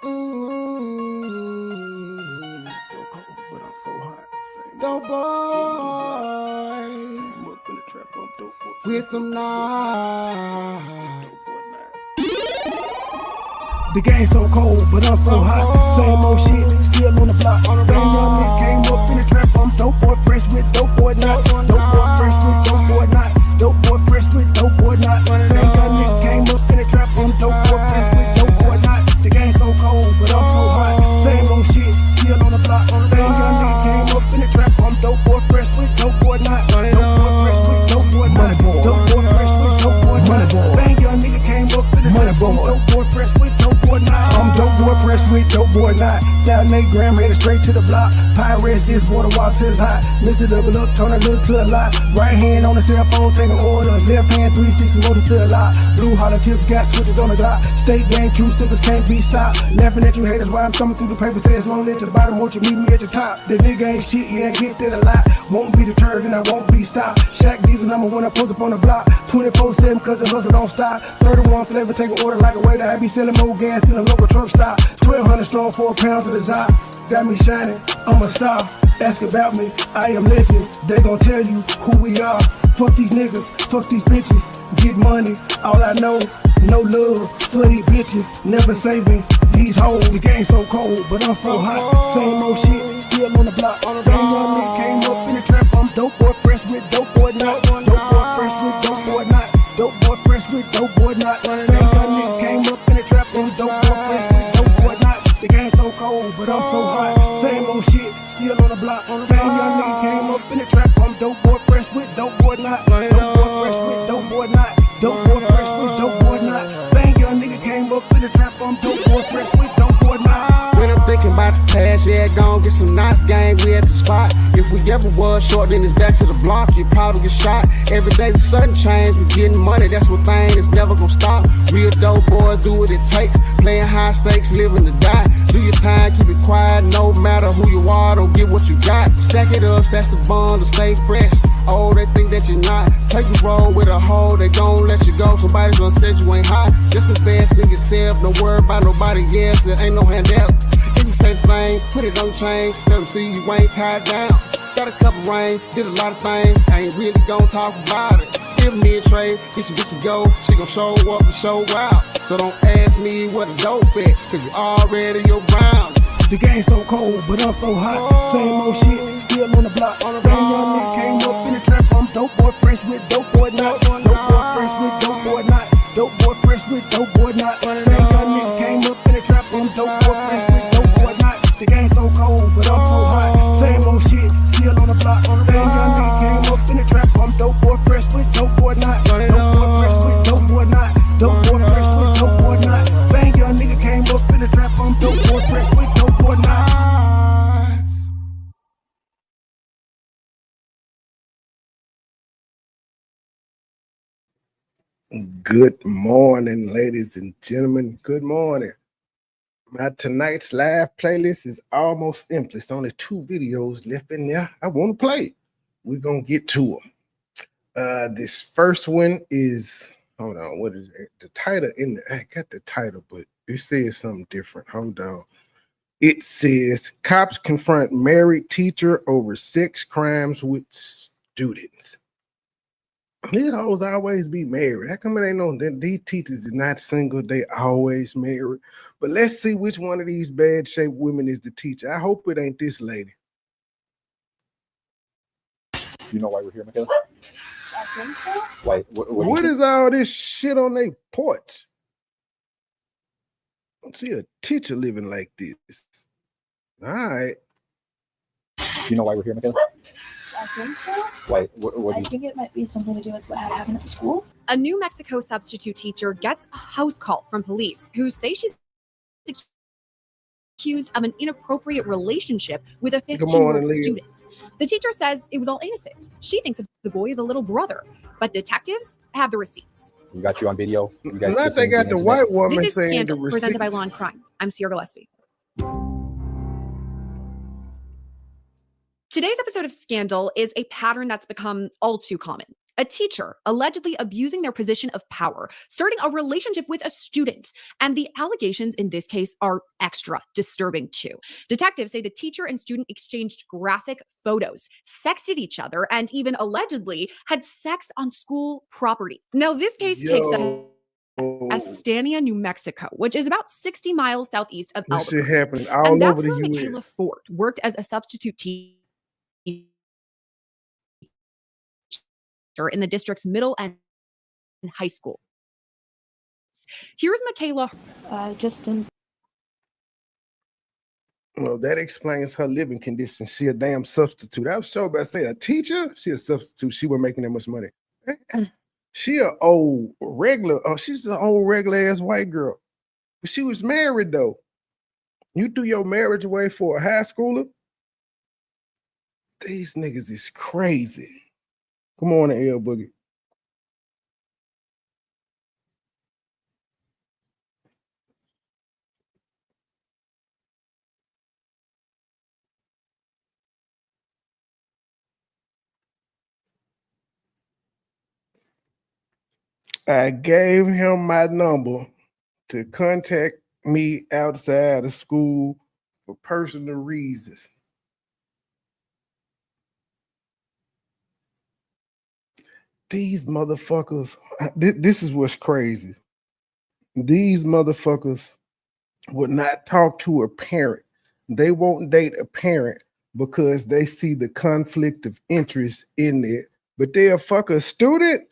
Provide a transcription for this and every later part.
So cold, but I'm so hot. Dope boys with them now. The game so cold, but I'm so hot. Same old shit, still on the block. Same young nigga came up in the trap. I'm dope boy fresh with dope boy not. Dope boy fresh with dope boy not. Dope boy fresh with dope boy not. Same young nigga came up in the trap. I'm dope boy fresh with dope boy not. The game so cold, but I'm so hot. Same old shit, still on the block. Same young nigga came up in the trap. I'm dope boy fresh with dope boy not. Dope boy fresh with dope boy not. Dope boy fresh with dope boy not. Same young nigga came up in the trap. I'm dope boy fresh with dope boy not. I'm dope boy fresh with dope boy not. Down 8 gram, headed straight to the block. Pirates, this water while till it's hot. Mr. Double up, turn a little to a lot. Right hand on the cell phone, taking order. Left hand 360, motor to a lot. Blue holler tips, got switches on the dot. State game, true simple, can't be stopped. Laughing at you haters while I'm thumbing through the paper. Says long at the bottom, won't you meet me at the top? The nigga ain't shit, yeah, get that a lot. Won't be deterred and I won't be stopped. Shaq Diesel number one, I post up on the block. 24/7 cause the hustle don't stop. 31 flavor, take an order like a waiter. I be selling more gas than a local truck stop. 1200 strong for a pound to the top. Got me shining, I'm a star. Ask about me, I am legend. They gon' tell you who we are. Fuck these niggas, fuck these bitches. Get money, all I know. No love for these bitches. Never saving these hoes. The game so cold, but I'm so hot. Same old shit, still on the block. Same young nigga came up in the trap. I'm dope boy fresh with dope boy not. Dope boy fresh with dope boy not. Dope boy fresh with dope boy not. Same young nigga came up in the trap. I'm dope boy fresh with dope boy not. The game so cold, but I'm so hot. Same old shit, still on the block. Same young nigga came up in the trap. I'm dope boy fresh with dope boy not. Dope boy fresh with dope boy not. Dope boy fresh with dope boy not. Same young nigga came up in the trap. I'm dope boy fresh with dope boy not. When I'm thinking about the past, yeah, gon' get some nice gang, we at the spot. If we ever was short, then it's back to the block, you probably get shot. Every day the sun change, we getting money, that's one thing that's never gon' stop. Real dope boys do what it takes, playing high stakes, living to die. Do your time, keep it quiet, no matter who you are, don't get what you got. Stack it up, that's the bond to stay fresh. Oh, they think that you're not. Take a roll with a hoe, they gon' let you go. Somebody's gonna say you ain't hot. Just invest in yourself, don't worry about nobody else. There ain't no handout. If you say the same, put it on chain. Let them see you ain't tied down. Got a couple rings, did a lot of things. I ain't really gon' talk about it. Give me a trade, get you just to go. She gon' show up and show out. So don't ask me what the dope at, cause you already your ground. The game so cold, but I'm so hot. Same old shit, still on the block. Same young nigga came up in the trap. I'm dope boy fresh with dope boy not. Dope boy fresh with dope boy not. Dope boy fresh with dope boy not. Same young nigga came up in the trap. I'm dope boy fresh with dope boy not. The game so cold, but I'm so hot. Same old shit, still on the block. Same young nigga came up in the trap. I'm dope boy fresh with dope boy not. Dope boy fresh with dope boy not. Dope boy fresh with dope boy not. Same young nigga came up in the trap. I'm dope boy fresh with dope boy not. Good morning, ladies and gentlemen. Good morning. My tonight's live playlist is almost empty. It's only 2 videos left in there I want to play. We're going to get to them. This first one is, hold on, what is it? The title in the, I got the title, but it says something different. Hold on. It says, cops confront married teacher over sex crimes with students. These hoes always be married. How come it ain't no, these teachers is not single, they always married? But let's see which one of these bad shaped women is the teacher. I hope it ain't this lady. You know why we're here, Michaela? I think so. Why? What is all this shit on their porch? I don't see a teacher living like this. All right. You know why we're here, Michaela? I think so. Why? I think it might be something to do with what happened at the school. A New Mexico substitute teacher gets a house call from police who say she's accused of an inappropriate relationship with a 15-year-old student. The teacher says it was all innocent. She thinks the boy is a little brother, but detectives have the receipts. We got you on video. You guys Not they got the white woman this is saying Scandal, the receipts. presented by Law and Crime. I'm Sierra Gillespie. Today's episode of Scandal is a pattern that's become all too common. A teacher allegedly abusing their position of power, starting a relationship with a student. And the allegations in this case are extra disturbing too. Detectives say the teacher and student exchanged graphic photos, sexted each other, and even allegedly had sex on school property. Now, this case takes us Yo, Estania, New Mexico, which is about 60 miles southeast of this shit Albuquerque. happening And all that's over the where Michaela U.S. Ford worked as a substitute teacher in the district's middle and high school. Here's Michaela. Well, that explains her living conditions. She a damn substitute. I was sure about to say a teacher. She a substitute. She wasn't making that much money. She a old regular. Oh, she's an old regular ass white girl. But she was married though. You threw your marriage away for a high schooler? These niggas is crazy. Come on, L Boogie. I gave him my number to contact me outside of school for personal reasons. These motherfuckers, this is what's crazy. These motherfuckers would not talk to a parent. They won't date a parent because they see the conflict of interest in it. But they'll fuck a student?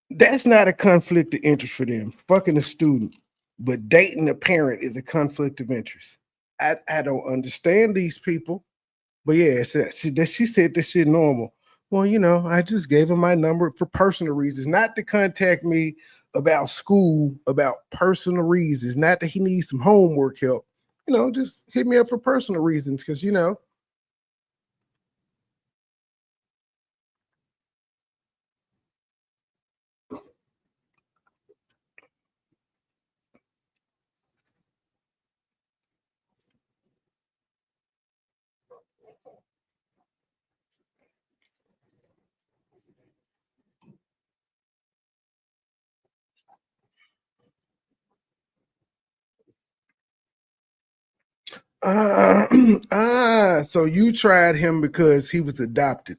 That's not a conflict of interest for them. Fucking a student. But dating a parent is a conflict of interest. I don't understand these people. But yeah, she said this shit normal. Well, you know, I just gave him my number for personal reasons, not to contact me about school, about personal reasons, not that he needs some homework help. You know, just hit me up for personal reasons because, you know. So you tried him because he was adopted.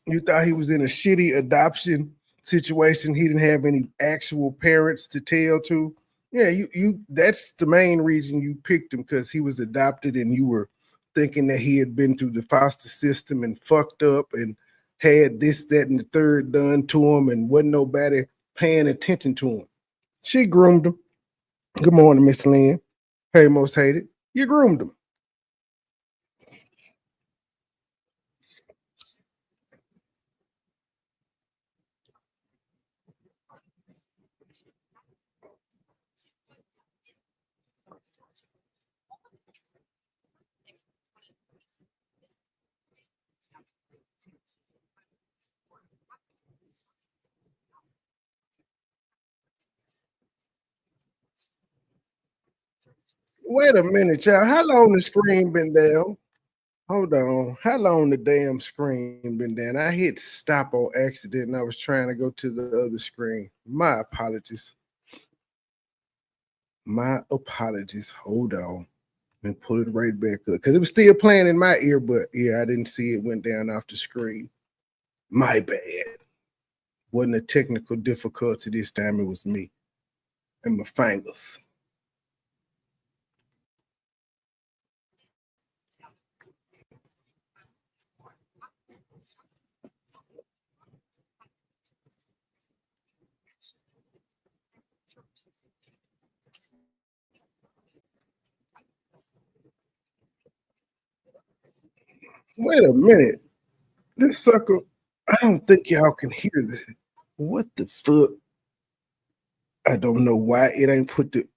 You thought he was in a shitty adoption situation. He didn't have any actual parents to tell to. Yeah, you that's the main reason you picked him, because he was adopted and you were thinking that he had been through the foster system and fucked up and had this, that, and the third done to him and wasn't nobody paying attention to him. She groomed him. Good morning, Miss Lynn. Hey, most hated. You groomed him. Wait a minute, y'all. How long the screen been down? Hold on. How long the damn screen been down? I hit stop on accident and I was trying to go to the other screen. My apologies. My apologies. Hold on. And pull it right back up. Because it was still playing in my ear, but yeah, I didn't see it went down off the screen. My bad. Wasn't a technical difficulty this time. It was me and my fingers. Wait a minute. This sucker, I don't think y'all can hear this. What the fuck? I don't know why it ain't put the,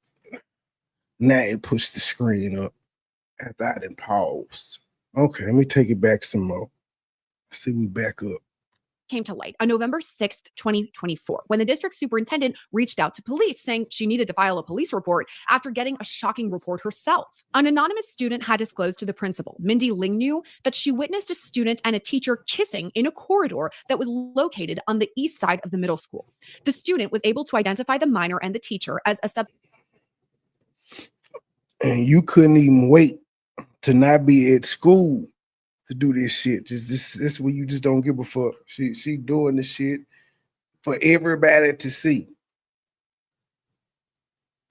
now it pushed the screen up after I done paused. Okay, let me take it back some more. See, we back up. came to light on November 6th, 2024, when the district superintendent reached out to police saying she needed to file a police report after getting a shocking report herself. An anonymous student had disclosed to the principal, Mindy Lingnu, that she witnessed a student and a teacher kissing in a corridor that was located on the east side of the middle school. The student was able to identify the minor and the teacher as a And you couldn't even wait to not be at school to do this shit. Just this where you just don't give a fuck. She doing the shit for everybody to see.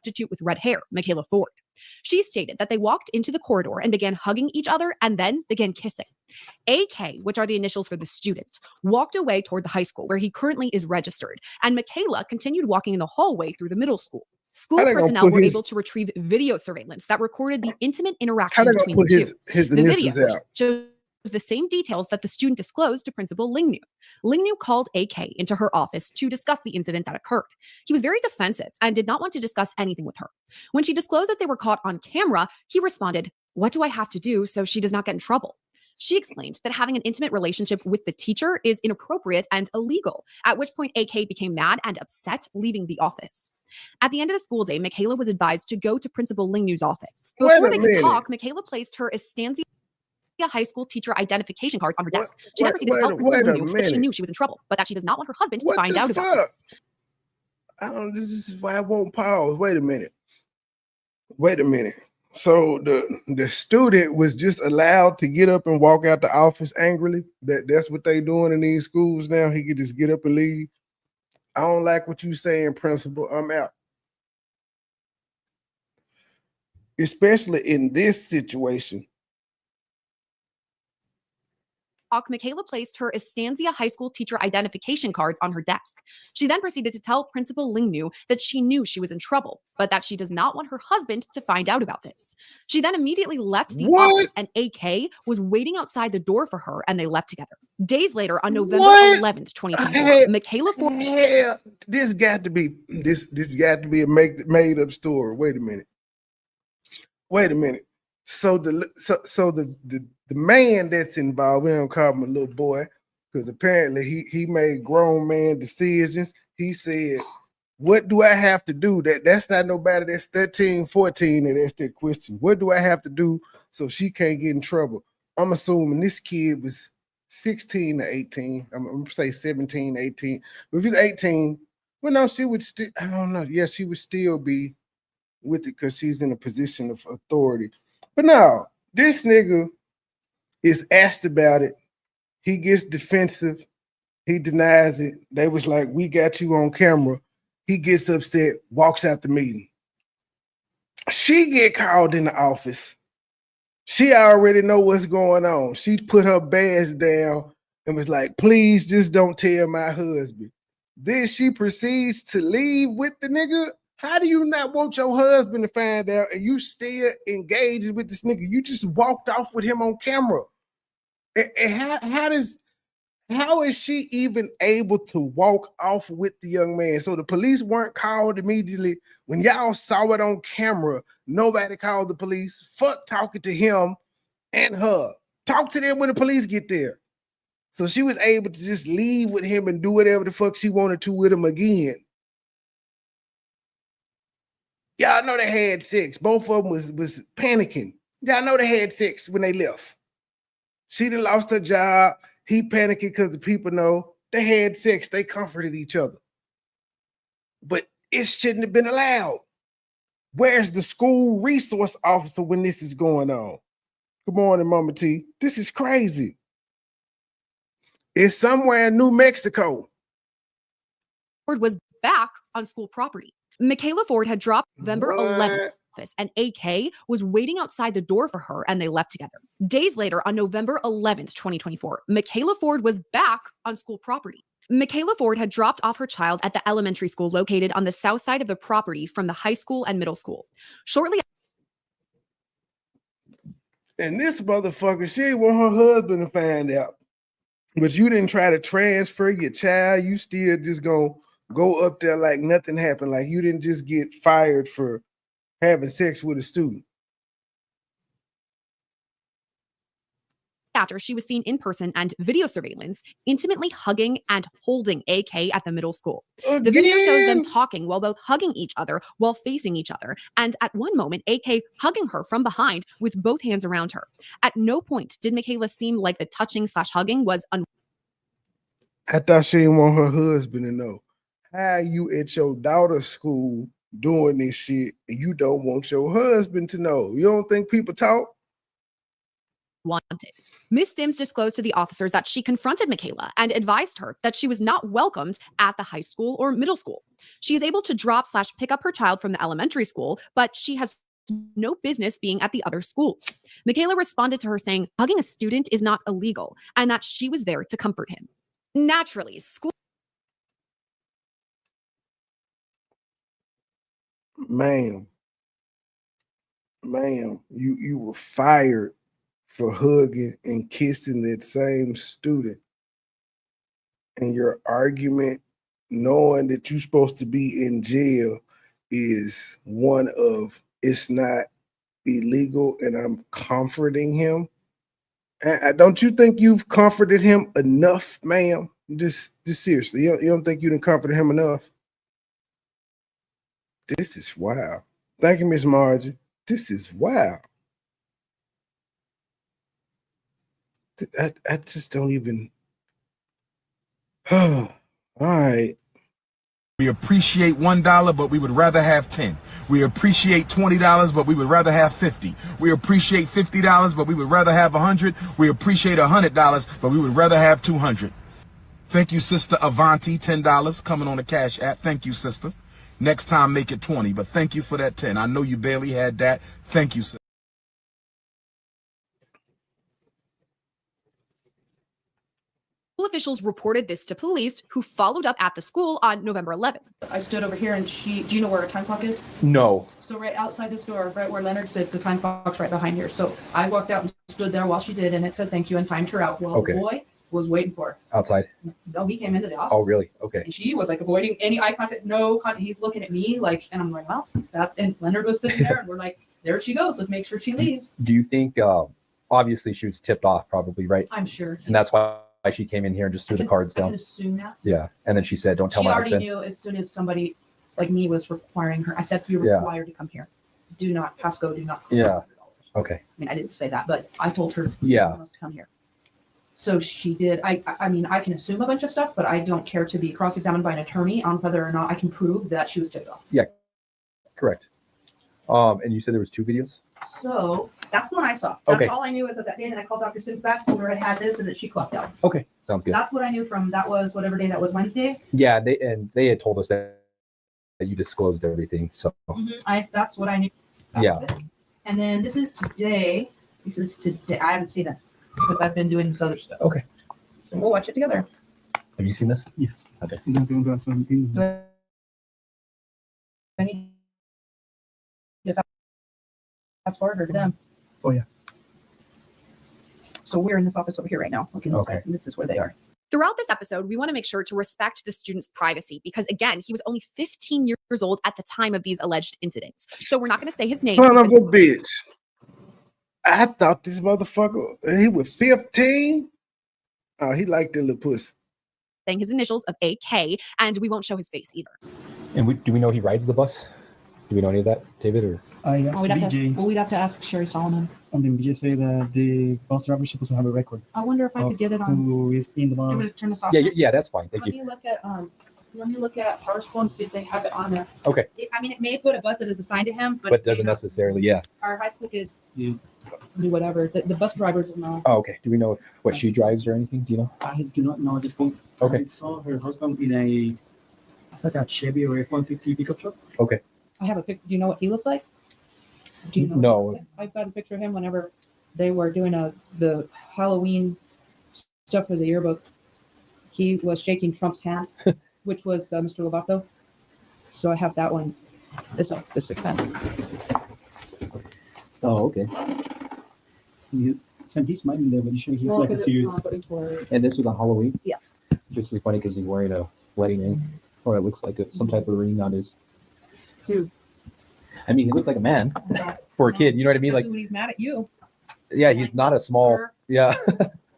substitute with red hair, Michaela Ford. She stated that they walked into the corridor and began hugging each other and then began kissing. AK, which are the initials for the student, walked away toward the high school where he currently is registered, and Michaela continued walking in the hallway through the middle school. School personnel were able to retrieve video surveillance that recorded the intimate interaction between the two. His The initials video out. shows the same details that the student disclosed to Principal Lingnu. Lingnu called AK into her office to discuss the incident that occurred. He was very defensive and did not want to discuss anything with her. When she disclosed that they were caught on camera, he responded, "What do I have to do so she does not get in trouble?" She explained that having an intimate relationship with the teacher is inappropriate and illegal, at which point AK became mad and upset, leaving the office. At the end of the school day, Michaela was advised to go to Principal Lingnu's office. Before they could talk, Michaela placed her Estancia high school teacher identification cards on her desk. She then proceeded to tell Principal Lingnu that she knew she was in trouble, but that she does not want her husband to find out about this. This is why I won't pause. Wait a minute. So the student was just allowed to get up and walk out the office angrily. That's what they doing in these schools now. He could just get up and leave. I don't like what you saying, principal. I'm out. Especially in this situation. Michaela placed her Estancia high school teacher identification cards on her desk. She then proceeded to tell Principal Lingnu that she knew she was in trouble, but that she does not want her husband to find out about this. She then immediately left the office, and AK was waiting outside the door for her, and they left together. Days later, on November 11th, 2024, Michaela Ford. This got to be a made up story. Wait a minute. So the man that's involved, we don't call him a little boy, because apparently he made grown man decisions. He said, "What do I have to do?" That's not nobody that's 13, 14, and that's that question. What do I have to do so she can't get in trouble? I'm assuming this kid was 16 to 18. I'm gonna say 17, 18. But if he's 18, well, no, she would still, I don't know. Yes, she would still be with it because she's in a position of authority. But no, this nigga is asked about it. He gets defensive. He denies it. They was like, "We got you on camera." He gets upset, walks out the meeting. She get called in the office. She already know what's going on. She put her badge down and was like, "Please just don't tell my husband." Then she proceeds to leave with the nigga. How do you not want your husband to find out and you still engaged with this nigga? You just walked off with him on camera. And how is she even able to walk off with the young man? So the police weren't called immediately. When y'all saw it on camera, nobody called the police. Fuck talking to him and her. Talk to them when the police get there. So she was able to just leave with him and do whatever the fuck she wanted to with him again. Y'all know they had sex. Both of them was panicking. Y'all know they had sex when they left. She done lost her job. He panicking because the people know they had sex. They comforted each other. But it shouldn't have been allowed. Where's the school resource officer when this is going on? Good morning, Mama T. This is crazy. It's somewhere in New Mexico. Ford was back on school property. Michaela Ford had dropped November 11th, and AK was waiting outside the door for her, and they left together. Days later, on November 11th, 2024, Michaela Ford was back on school property. Michaela Ford had dropped off her child at the elementary school located on the south side of the property from the high school and middle school. Shortly, and this motherfucker, she didn't want her husband to find out. But you didn't try to transfer your child. You still just gonna go up there like nothing happened. Like you didn't just get fired for having sex with a student. after she was seen in person and video surveillance intimately hugging and holding AK at the middle school. The video shows them talking while both hugging each other while facing each other, and at one moment, AK hugging her from behind with both hands around her. At no point did Michaela seem like the touching/hugging was I thought she didn't want her husband to know. How you at your daughter's school doing this shit and you don't want your husband to know? You don't think people talk? wanted. Miss Sims disclosed to the officers that she confronted Michaela and advised her that she was not welcomed at the high school or middle school. She is able to drop/pick up her child from the elementary school, but she has no business being at the other schools. Michaela responded to her saying hugging a student is not illegal and that she was there to comfort him. Naturally, school Ma'am, you were fired for hugging and kissing that same student. And your argument, knowing that you're supposed to be in jail, is one of it's not illegal and I'm comforting him. And don't you think you've comforted him enough, ma'am? Just seriously, you don't think you done comforted him enough? This is wild. Thank you, Miss Margie. This is wild. I just don't even. All right. We appreciate $1, but we would rather have 10. We appreciate $20, but we would rather have 50. We appreciate $50, but we would rather have 100. We appreciate $100, but we would rather have 200. Thank you, Sister Avanti, $10 coming on the Cash App. Thank you, sister. Next time, make it 20, but thank you for that 10. I know you barely had that. Thank you, sister. officials reported this to police, who followed up at the school on November 11th. I stood over here and do you know where our time clock is? No. So right outside this door, right where Leonard sits, the time clock's right behind here. So I walked out and stood there while she did, and it said thank you and timed her out. Well, the boy was waiting for her. Outside? No, he came into the office. Oh, really? Okay. And she was like avoiding any eye contact, no contact. He's looking at me like, and I'm like, well, and Leonard was sitting there and we're like, there she goes. Let's make sure she leaves. Do you think, obviously she was tipped off probably, right? I'm sure. And that's why she came in here and just threw the cards down. I can assume that. Yeah. And then she said, don't tell my husband. She already knew as soon as somebody like me was requiring her. I said, you're required to come here. Do not, Pasco, do not. Yeah. Okay. I mean, I didn't say that, but I told her yeah. to come here. So she did. I mean, I can assume a bunch of stuff, but I don't care to be cross-examined by an attorney on whether or not I can prove that she was tipped off. Yeah, correct. And you said there was 2 videos? So that's the one I saw. That's all I knew as of that day. And then I called Dr. Sims back, told her I had this, and that she clocked out. Okay, sounds good. That's what I knew from that was whatever day that was, Wednesday. Yeah, they had told us that you disclosed everything. So that's what I knew. And then this is today. I haven't seen this because I've been doing this other stuff. Okay. So we'll watch it together. Have you seen this? Yes. Okay. I need to fast forward to them. Oh, yeah. So we're in this office over here right now. Looking this way, and this is where they are. Throughout this episode, we want to make sure to respect the student's privacy because, again, he was only 15 years old at the time of these alleged incidents. So we're not going to say his name. Son of a bitch. I thought this motherfucker, he was 15. Oh, he liked the little pussy. Saying his initials of AK, and we won't show his face either. And do we know he rides the bus? Do we know any of that, David? Or we'd have to ask Sherry Solomon. And then BJ said that the bus driver is supposed to have a record. I wonder if I could get it on. Who is in the bus? Turn this off. Yeah, that's fine. Thank you. Let me look at PowerSchool and see if they have it on there. Okay. I mean, it may put a bus that is assigned to him, but doesn't necessarily. Yeah. Our high school kids do whatever. The bus drivers will know. Oh, okay. Do we know what she drives or anything? Do you know? I do not know at this point. Okay. I saw her husband in it's like a Chevy or F-150 pickup truck. Okay. I have a picture. Do you know what he looks like? Do you know? No. I've got a picture of him whenever they were doing the Halloween stuff for the yearbook. He was shaking Trump's hand, which was Mr. Lovato. So I have that one. This is him. Oh, okay. He's smiling there, but he's like a serious. And this was on Halloween? Yeah. Just funny because he's wearing a wedding ring, or it looks like some type of ring on his. Dude. I mean, he looks like a man for a kid. You know what I mean? Like when he's mad at you. Yeah, he's not a small. Sir? Yeah.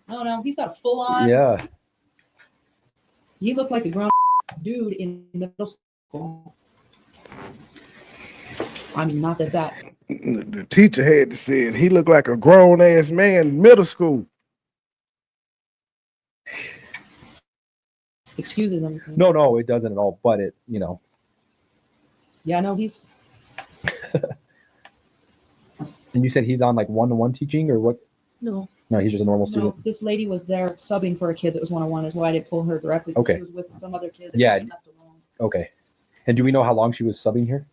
No, he's got a full on. Yeah. He looked like a grown dude in middle school. I mean, not that. The teacher had to say it. He looked like a grown ass man in middle school. Excuses him. No, it doesn't at all. But it, Yeah, no, he's. And you said he's on like one-to-one teaching or what? No. No, he's just a normal student. No, this lady was there subbing for a kid that was one-on-one. Is why I didn't pull her directly. Okay. She was with some other kid. That Yeah. she left alone. Okay. And do we know how long she was subbing here?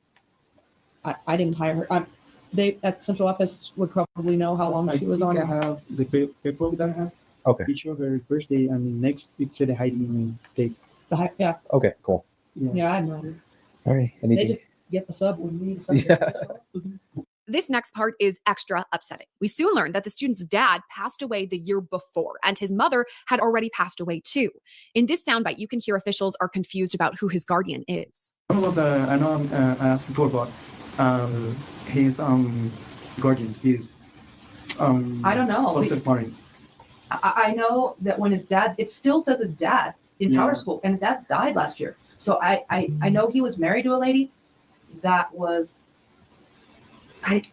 I didn't hire her. They at central office would probably know how long she was on. I have the paperwork that I have. Okay. Picture of her first day and next picture the hiding and take. Yeah, Okay, cool. yeah, I'm ready. All right. They Anything? just get the sub when we need a sub. Yeah. This next part is extra upsetting. We soon learned that the student's dad passed away the year before, and his mother had already passed away too. In this soundbite, you can hear officials are confused about who his guardian is. I know I asked before about his guardians, his I don't know. foster parents. I know that when his dad, it still says his dad in Power School, and his dad died last year. So I know he was married to a lady that was, I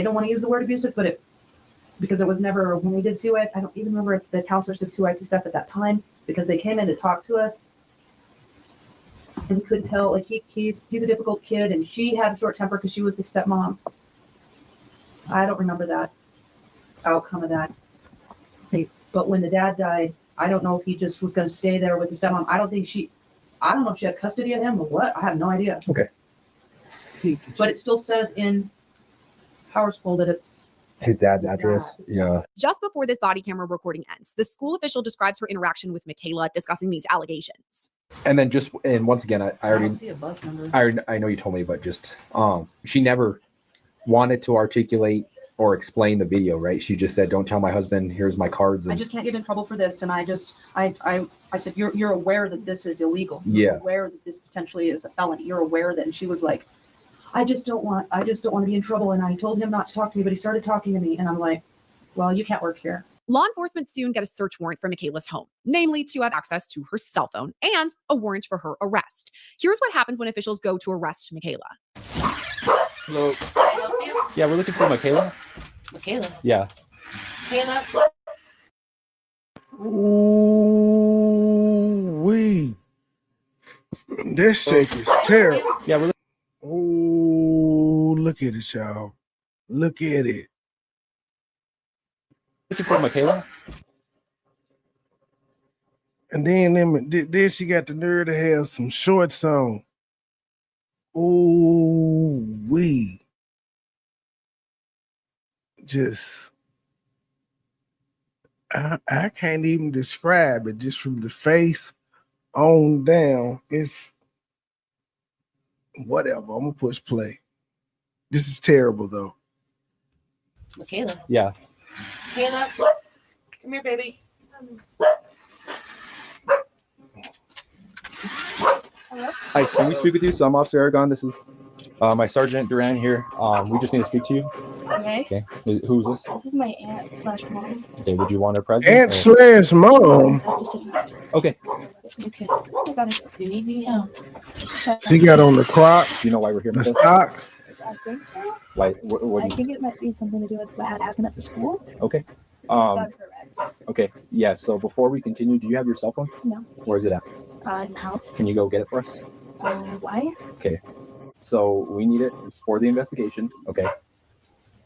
don't want to use the word abusive, but because it was never, when we did CYT, I don't even remember if the counselors did CYT stuff at that time, because they came in to talk to us. And we couldn't tell, like he's a difficult kid, and she had a short temper because she was the stepmom. I don't remember that outcome of that. But when the dad died, I don't know if he just was going to stay there with the stepmom. I don't know if she had custody of him or what. I have no idea. Okay. But it still says in Power School that it's His dad's address. Yeah. Just before this body camera recording ends, the school official describes her interaction with Michaela discussing these allegations. And then once again, I I already, don't see a bus number. I know you told me, but just, she never wanted to articulate or explain the video, right? She just said, "Don't tell my husband, here's my cards." And I just can't get in trouble for this, and I said, you're aware that this is illegal. Yeah. You're aware that this potentially is a felony. You're aware that, and she was like, I just don't want to be in trouble. And I told him not to talk to me, but he started talking to me, and I'm like, well, you can't work here. Law enforcement soon get a search warrant for Michaela's home, namely to have access to her cell phone and a warrant for her arrest. Here's what happens when officials go to arrest Michaela. Hello. Yeah, we're looking for Michaela. Michaela. Yeah. Michaela. Ooh, wee. This shake is terrible. Yeah, we're Oh, look at it, y'all. Look at it. looking for Michaela. And then she got the nerve to have some shorts on. Ooh, wee. Just, I can't even describe it. Just from the face on down, it's whatever. I'm gonna push play. This is terrible though. Michaela. Yeah. Michaela. Come here, baby. Hello? Hi, can we speak with you? So I'm Officer Aragon. This is my Sergeant Duran here. We just need to speak to you. Okay. Okay. Who's this? This is my aunt/mom. Okay. Would you want her present? Aunt or- slash mom. This is Okay. okay. I got it. Do you need me? She got on the Crocs, Do you know why we're here? the Michaela? socks. I think so. Why? What I do you? think it might be something to do with what had happened at the school. Okay. About her ex. Okay. Yeah. So before we continue, do you have your cell phone? No. Where is it at? In the house. Can you go get it for us? Why? So we need it. It's for the investigation. Okay.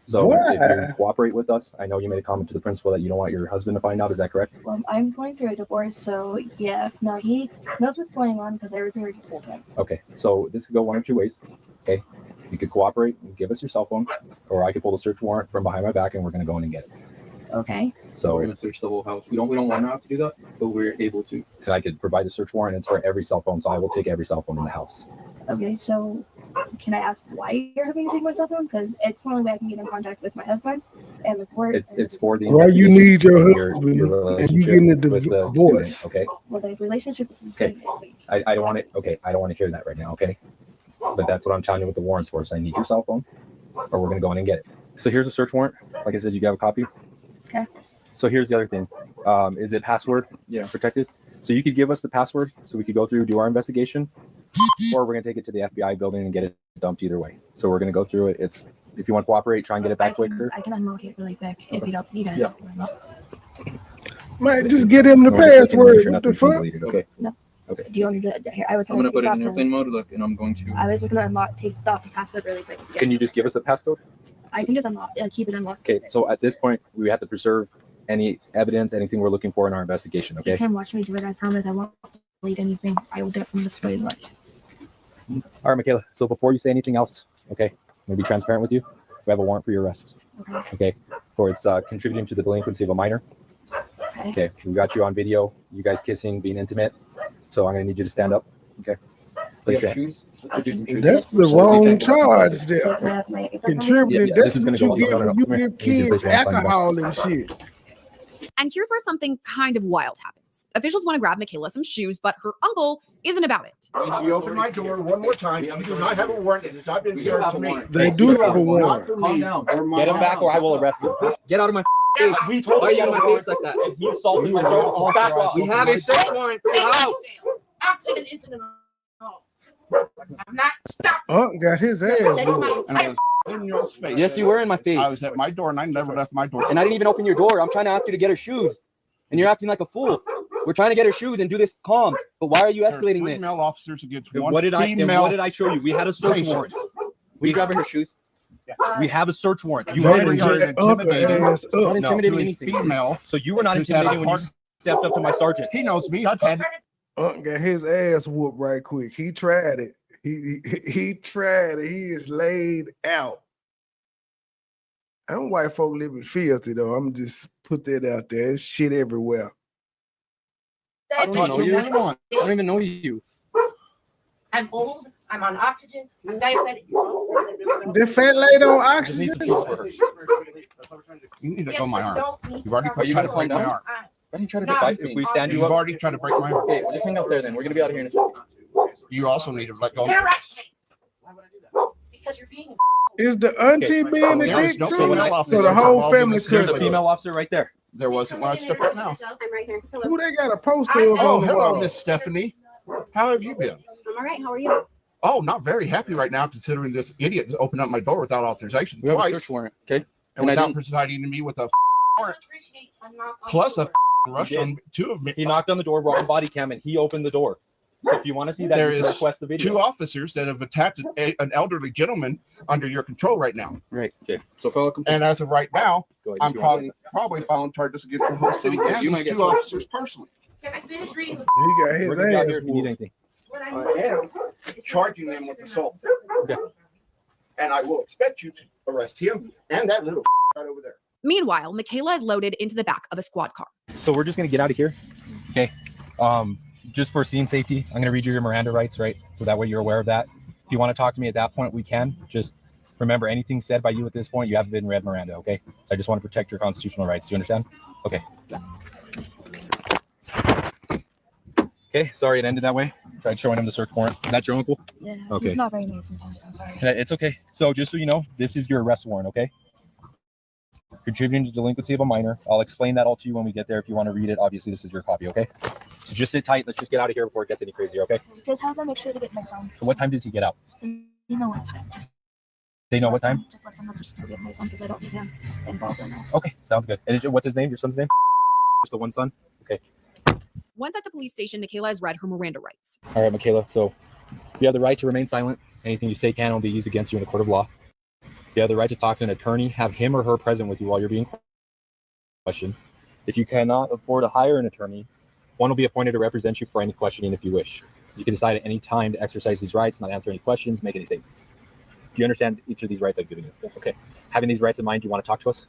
So if you Why? cooperate with us, I know you made a comment to the principal that you don't want your husband to find out. Is that correct? Well, I'm going through a divorce, so yeah. No, he knows what's going on because I already told him. Okay. So this could go one of two ways. Okay. You could cooperate and give us your cell phone, or I could pull the search warrant from behind my back and we're going to go in and get it. Okay. So We're gonna search the whole house. We don't want to have to do that, but we're able to. I could provide the search warrant. It's for every cell phone. So I will take every cell phone in the house. Okay, so can I ask why you're having to take my cell phone? Because it's the only way I can get in contact with my husband and the court. It's for the Why you investigation need your of husband your and you relationship getting a with the divorce? student, okay? Well, the relationship is Okay. I don't want it. Okay, I don't want to hear that right now. Okay, but that's what I'm telling you with the warrants for. So I need your cell phone, or we're gonna go in and get it. So here's a search warrant. Like I said, you got a copy. Okay. So here's the other thing. Is it password protected? So you could give us the password so we could go through, do our investigation, or we're gonna take it to the FBI building and get it dumped either way. So we're gonna go through it. It's, if you want to cooperate, try and get it back quicker. I can unlock it really quick if you don't. You guys. Yeah. Man, just get him the We're just looking to make password. sure What the nothing's fuck? deleted, okay? No. Okay. Do you want me to? Here, I was I'm gonna take put it off in the- airplane mode, look, and I'm going to. I was gonna unlock, take off the password really quick. Yeah. Can you just give us the passcode? I can just unlock, keep it unlocked. Okay, so at this point, we have to preserve any evidence, anything we're looking for in our investigation, You okay? can watch me do it. I promise. I won't delete anything. I will definitely display much. All right, Michaela, so before you say anything else, okay, I'm gonna be transparent with you. We have a warrant for your arrest, Okay. okay? For it's contributing to the delinquency of a minor. Okay. Okay, we got you on video, you guys kissing, being intimate. So I'm gonna need you to stand up, okay? You Raise your have hand. shoes? Let's do some shoes. That's the So we wrong can't go charge outside. there. Yeah, Contributing. yeah, That's this is what gonna you go. get No, no, when you come here. give I need you to kids raise your hand, find alcohol and shit. And here's where something kind of wild happens. Officials want to grab Michaela some shoes, but her uncle isn't about it. You open my door one more time. You do not have a warrant. It has not been We served have to a me. warrant. They do have a Not warrant. for Calm me. down. or my Get him back or I will mom. arrest you. Get out of my face. We told Why are you out of my you face like that? And he assaulted my daughter. Back off. We have a search warrant for your house. Accident incident. I'm not stopping. Got his ass whooped. And I was in your face. Yes, you were in my face. I was at my door and I never left my door. And I didn't even open your door. I'm trying to ask you to get her shoes. And you're acting like a fool. We're trying to get her shoes and do this calm. But why are you There are escalating three this? male officers against And one what did I female show you? We had a search patient. warrant. We grabbing her shoes. We have a search warrant. You They wanted done to get use Uncle ass not up. intimidating to a anything. female. So you were not who's had a intimidating when you hard- stepped up to my sergeant. He knows me. I've had Got his ass whooped right quick. He tried it. He tried it. He is laid out. Them white folk living filthy though. I'm just put that out there. There's shit everywhere. I don't even know you. I don't even know you. I'm old. I'm on oxygen. I'm diabetic. The fat lady on Just need oxygen. some shoes for her. You need to Yes, go my but arm. don't need You've already to Are you tried gonna to break calm my down? arm. Why didn't you try to No, fight if we stand you You've up? already tried to break my arm. Okay, well just hang out there then. We're gonna be out of here in a second. You also need to let go. Interrupt me. Why would I do that? Because you're being. Is the auntie Okay. being a There is dick no too? female So officer the whole involved in family this could. There's a female officer right there. There wasn't when I stepped up now. I'm right here. Hello. Who they got a poster of Oh, on the hello, wall? Miss Stephanie. How have you been? I'm all right. How are you? Oh, not very happy right now, considering this idiot just opened up my door without authorization We have a twice, search warrant, okay? and I without didn't- presiding to me with a warrant Appreciate I'm not on plus a board. rush did. on two of me. He knocked on the door, brought a body cam, and he opened the door. So if you want to see that, There you can is request the video. Two officers that have attacked an elderly gentleman under your control right now. Right. Okay. So fellow complaint. And as of right now, Go ahead, I'm if you want. probably filing charges against the whole city and You might these get two charged. officers personally. Can I finish reading He got We're his gonna be out ass here if you need whooped. anything. what I I am charging them with assault. Okay. And I will expect you to arrest him and that little right over there. Meanwhile, Michaela is loaded into the back of a squad car. So we're just gonna get out of here. Okay. Just for scene safety, I'm gonna read you your Miranda rights, right? So that way you're aware of that. If you want to talk to me at that point, we can. Just remember, anything said by you at this point, you haven't been read Miranda, okay? I just want to protect your constitutional rights. Do you understand? Okay. Okay, sorry it ended that way. Tried showing him the search warrant. That's your uncle? Yeah. Okay. He's not very nice sometimes. I'm sorry. It's okay. So just so you know, this is your arrest warrant, okay? Contributing to delinquency of a minor. I'll explain that all to you when we get there. If you want to read it, obviously this is your copy, okay? So just sit tight. Let's just get out of here before it gets any crazier, okay? Just have them make sure to get my son. So what time does he get out? You know what time? Just They know what time? Just let them know just to get my son because I don't need him involved in this. Okay, sounds good. And what's his name? Your son's name? Just the one son? Okay. Once at the police station, Michaela has read her Miranda rights. All right, Michaela. So you have the right to remain silent. Anything you say can only be used against you in a court of law. You have the right to talk to an attorney. Have him or her present with you while you're being questioned. If you cannot afford to hire an attorney, one will be appointed to represent you for any questioning if you wish. You can decide at any time to exercise these rights, not answer any questions, make any statements. Do you understand each of these rights I've given you? Yes. Okay. Having these rights in mind, do you want to talk to us?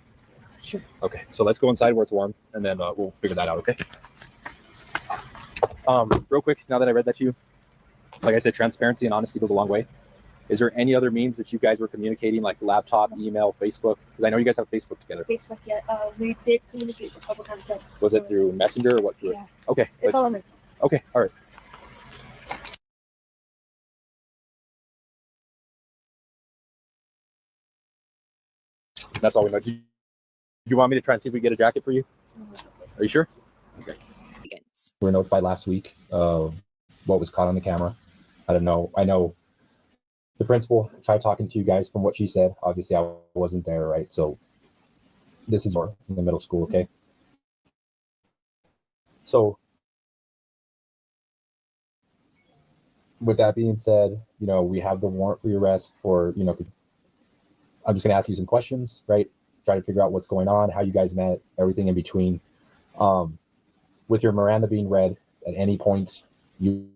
Sure. Okay. So let's go inside where it's warm, and then we'll figure that out, okay? Real quick, now that I read that to you, like I said, transparency and honesty goes a long way. Is there any other means that you guys were communicating, like laptop, email, Facebook? Because I know you guys have Facebook together. Facebook, yeah. We did communicate a couple times. But Was it through Messenger or what? Yeah. Okay. It's all on my Okay. All right. That's all we know. Do you want me to try and see if we get a jacket for you? Are you sure? Okay. We were notified last week of what was caught on the camera. I don't know. I know the principal tried talking to you guys from what she said. Obviously, I wasn't there, right? So this is in the middle school, okay? So with that being said, we have the warrant for your arrest for, I'm just going to ask you some questions, right? Try to figure out what's going on, how you guys met, everything in between. With your Miranda being read, at any point, you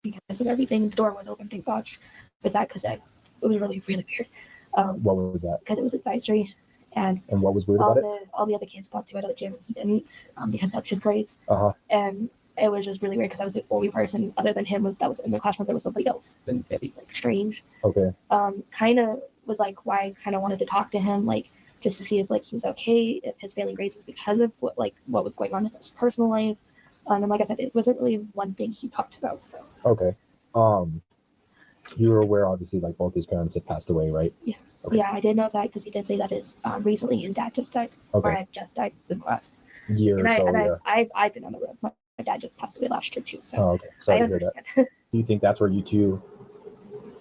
because of everything. The door was open, thank God. But that because it was really, really weird. What was that? Because it was advisory, and what was weird about it? All the other kids got to go to the gym. He didn't, because of his grades. And it was just really weird because I was the only person other than him that was in the classroom. There was somebody else. And very strange. Okay. Kind of was why I kind of wanted to talk to him, just to see if he was okay, if his failing grades was because of what was going on in his personal life. And like I said, it wasn't really one thing he talked about. So. Okay. You were aware, obviously, both his parents had passed away, right? Yeah. Okay. Yeah, I did know that because he did say that recently his dad just died. Okay. Or had just died in the last year or so. Yeah. I've been on the road. My dad just passed away last year too. So. Oh, okay. Sorry I to hear understand. that. Do you think that's where you two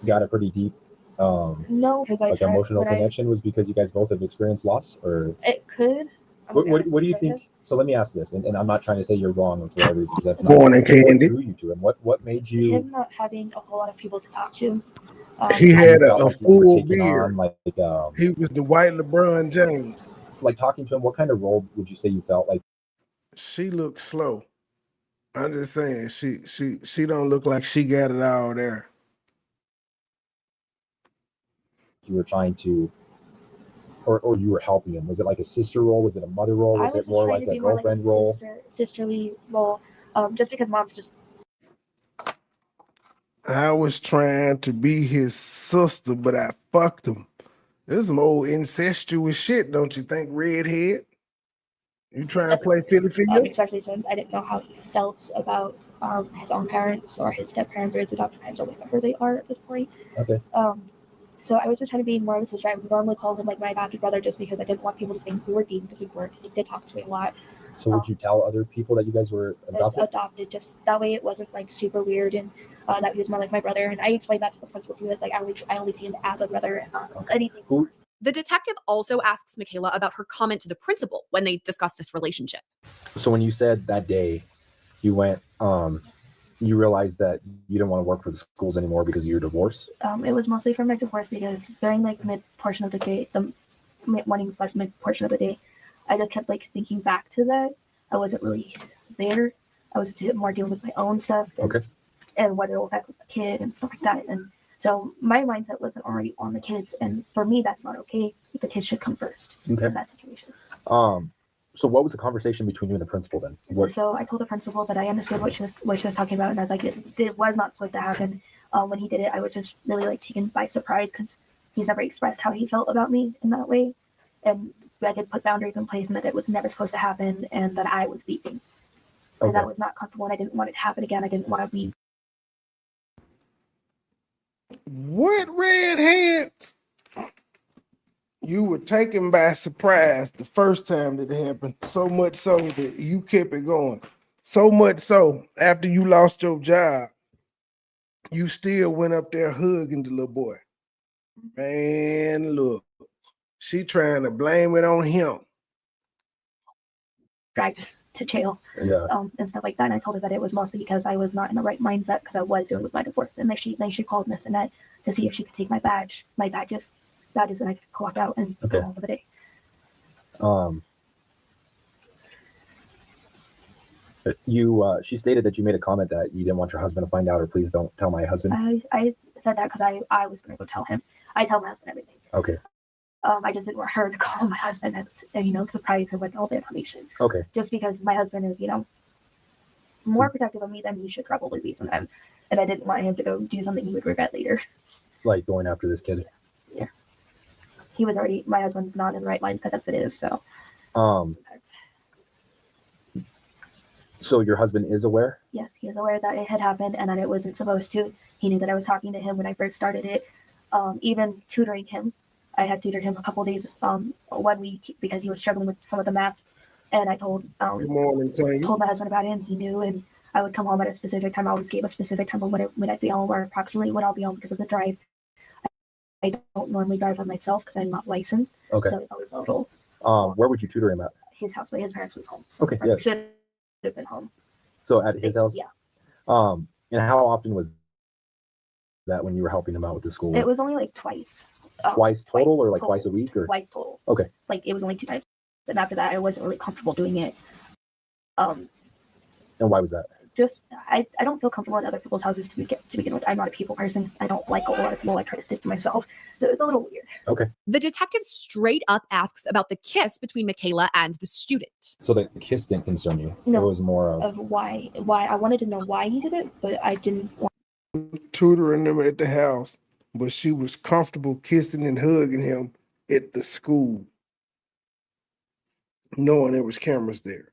got a pretty deep, no, because emotional connection was because you guys both have experienced loss, or it could. What do you think? So let me ask this, and I'm not trying to say you're wrong or for whatever reason, because that's not Born and what candy. drew you to him. What made you? Him not having a whole lot of people to talk to. He had felt a like you were full taking beard. on, He was the white LeBron James. Talking to him. What kind of role would you say you felt like? She looked slow. I'm just saying, she don't look like she got it all there. You were trying to, or you were helping him. Was it like a sister role? Was it a mother role? Was it more like a girlfriend role? Sisterly role. Just because mom's just. I was trying to be his sister, but I fucked him. This is some old incestuous shit, don't you think, redhead? You trying to play Philly? Especially since I didn't know how he felt about his own parents or his step parents or his adopted parents or whatever they are at this point. Okay. So I was just trying to be more of a sister. I would normally call him my adopted brother just because I didn't want people to think we were deep because we weren't, because he did talk to me a lot. So would you tell other people that you guys were adopted? Just that way it wasn't like super weird, and that he was more like my brother. And I explained that to the principal too. It's like I only see him as a brother, and not anything. The detective also asks Michaela about her comment to the principal when they discuss this relationship. So when you said that day you went, you realized that you didn't want to work for the schools anymore because of your divorce? It was mostly for my divorce, because during like mid portion of the day, the morning/mid portion of the day, I just kept like thinking back to that. I wasn't really there. I was more dealing with my own stuff and what it'll affect with the kid and stuff like that. And so my mindset wasn't already on the kids, and for me that's not okay. The kids should come first in that situation. So what was the conversation between you and the principal then? So I told the principal that I understood what she was talking about, and I was like, it was not supposed to happen. When he did it, I was just really like taken by surprise, because he's never expressed how he felt about me in that way. And I did put boundaries in place, and that it was never supposed to happen, and that I was leaving. And I was not comfortable, and I didn't want it to happen again. I didn't want to be. What, redhead? You were taken by surprise the first time that it happened, so much so that you kept it going. So much so, after you lost your job, you still went up there hugging the little boy. Man, look, she trying to blame it on him. Dragged to jail, and stuff like that. And I told her that it was mostly because I was not in the right mindset, because I was dealing with my divorce. And then she called Miss Annette to see if she could take my badges, and I could clock out and go home for the day. She stated that you made a comment that you didn't want your husband to find out, or please don't tell my husband. I said that because I was going to go tell him. I tell my husband everything. Okay. I just didn't want her to call my husband and surprise him with all the information. Okay. Just because my husband is more protective of me than he should probably be sometimes, and I didn't want him to go do something he would regret later. Like going after this kid. Yeah. He was already, my husband's not in the right mindset as it is, so. Sometimes. So your husband is aware? Yes, he is aware that it had happened and that it wasn't supposed to. He knew that I was talking to him when I first started it. Even tutoring him. I had tutored him a couple days, 1 week, because he was struggling with some of the math. And I told my husband about it, and he knew. And I would come home at a specific time. I always gave a specific time of when I'd be home, or approximately when I'll be home, because of the drive. I don't normally drive by myself because I'm not licensed. Okay. So it's always a little. Where would you tutor him at? His house, but his parents was home. So okay. Yeah. Should have been home. So at his house? Yeah. And how often was that when you were helping him out with the school? It was only like twice. Twice total, or like twice a week, or twice total? Okay. Like it was only 2 times, and after that, I wasn't really comfortable doing it. And why was that? Just I don't feel comfortable in other people's houses to begin with. I'm not a people person. I don't like a lot of people. I try to stick to myself, so it's a little weird. Okay. The detective straight up asks about the kiss between Michaela and the student. So the kiss didn't concern you? No. It was more of why I wanted to know why he did it, but I didn't want tutoring them at the house, but she was comfortable kissing and hugging him at the school, knowing there was cameras there.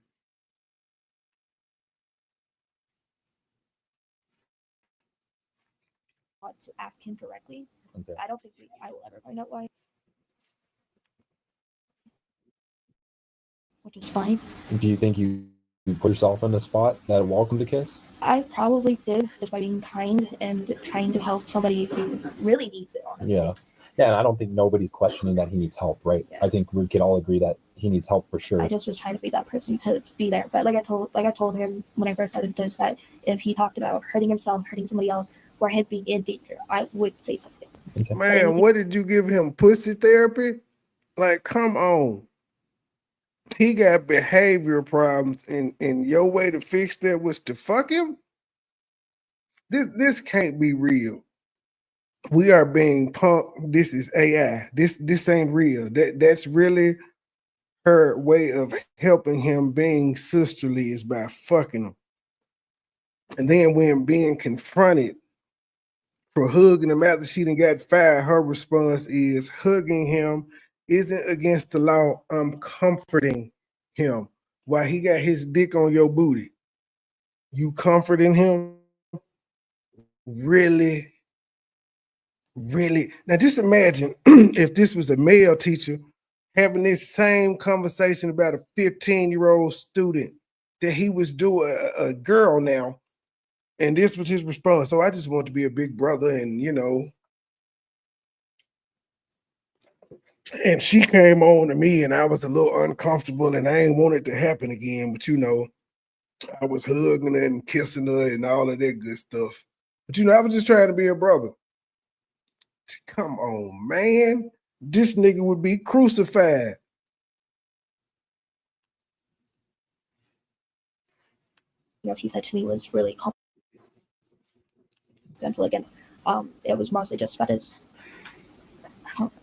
to ask him directly. Okay. I don't think I will ever find out why. Which is fine. Do you think you put yourself in a spot that welcomed a kiss? I probably did, just by being kind and trying to help somebody who really needs it, honestly. Yeah. Yeah, and I don't think nobody's questioning that he needs help, right? Yeah. I think we could all agree that he needs help for sure. I just was trying to be that person to be there. But like I told him when I first started this, that if he talked about hurting himself, hurting somebody else, or him being in danger, I would say something. Okay. Man, what did you give him? Pussy therapy? Like, come on. He got behavior problems, and your way to fix that was to fuck him? This can't be real. We are being punked. This is AI. This ain't real. That's really her way of helping him being sisterly, is by fucking him. And then when being confronted for hugging him after she done got fired, her response is, hugging him isn't against the law. I'm comforting him while he got his dick on your booty. You comforting him? Really? Really? Now just imagine if this was a male teacher having this same conversation about a 15-year-old student that he was doing a girl now, and this was his response. So I just want to be a big brother, and and she came on to me, and I was a little uncomfortable, and I ain't want it to happen again. But I was hugging her and kissing her and all of that good stuff. But I was just trying to be a brother. Come on, man. This nigga would be crucified. What he said to me was really confidential again. It was mostly just about his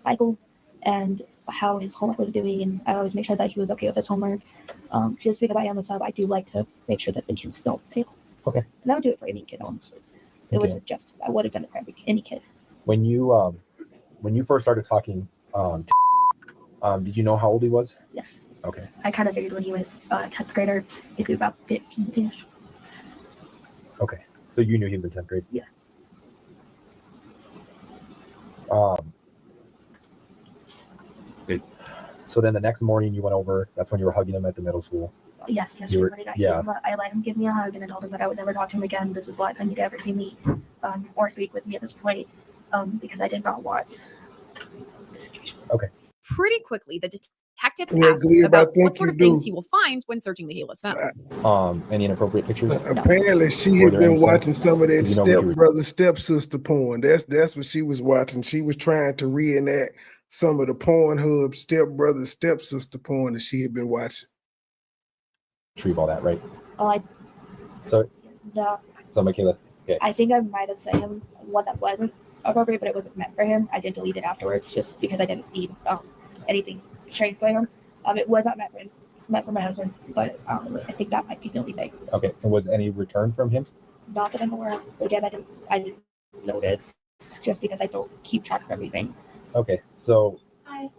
Bible and how his homework was doing, and I always make sure that he was okay with his homework. Just because I am a sub, I do like to make sure that the kids don't fail. Okay. And I would do it for any kid, honestly. It wasn't just, I would have done it for any kid. When you first started talking, did you know how old he was? Yes. Okay. I kind of figured when he was 10th grader, he'd be about 15-ish. Okay. So you knew he was in 10th grade? Yeah. So then the next morning you went over, that's when you were hugging him at the middle school. Yes, morning. I let him give me a hug, and I told him that I would never talk to him again. This was the last time he'd ever see me or speak with me at this point, because I did not want this situation. Okay. Pretty quickly, the detective Yeah, asks Glebe, about I think what sort you of things do. he will find when searching the Halo's phone. Any inappropriate pictures? Apparently, she Were had there been any watching sense? some of that Did you know what you were- stepbrother, stepsister porn. That's what she was watching. She was trying to reenact some of the Pornhub stepbrother, stepsister porn that she had been watching. Retrieve all that, right? Oh, So no. Michaela, okay. I think I might have sent him one that wasn't appropriate, but it wasn't meant for him. I did delete it afterwards just because I didn't need anything strange going on. It was not meant for him. It's meant for my husband, but I think that might be the only thing. Okay. And was any return from him? Not that I'm aware of. Again, I didn't notice just because I don't keep track of everything. Okay. So Hi.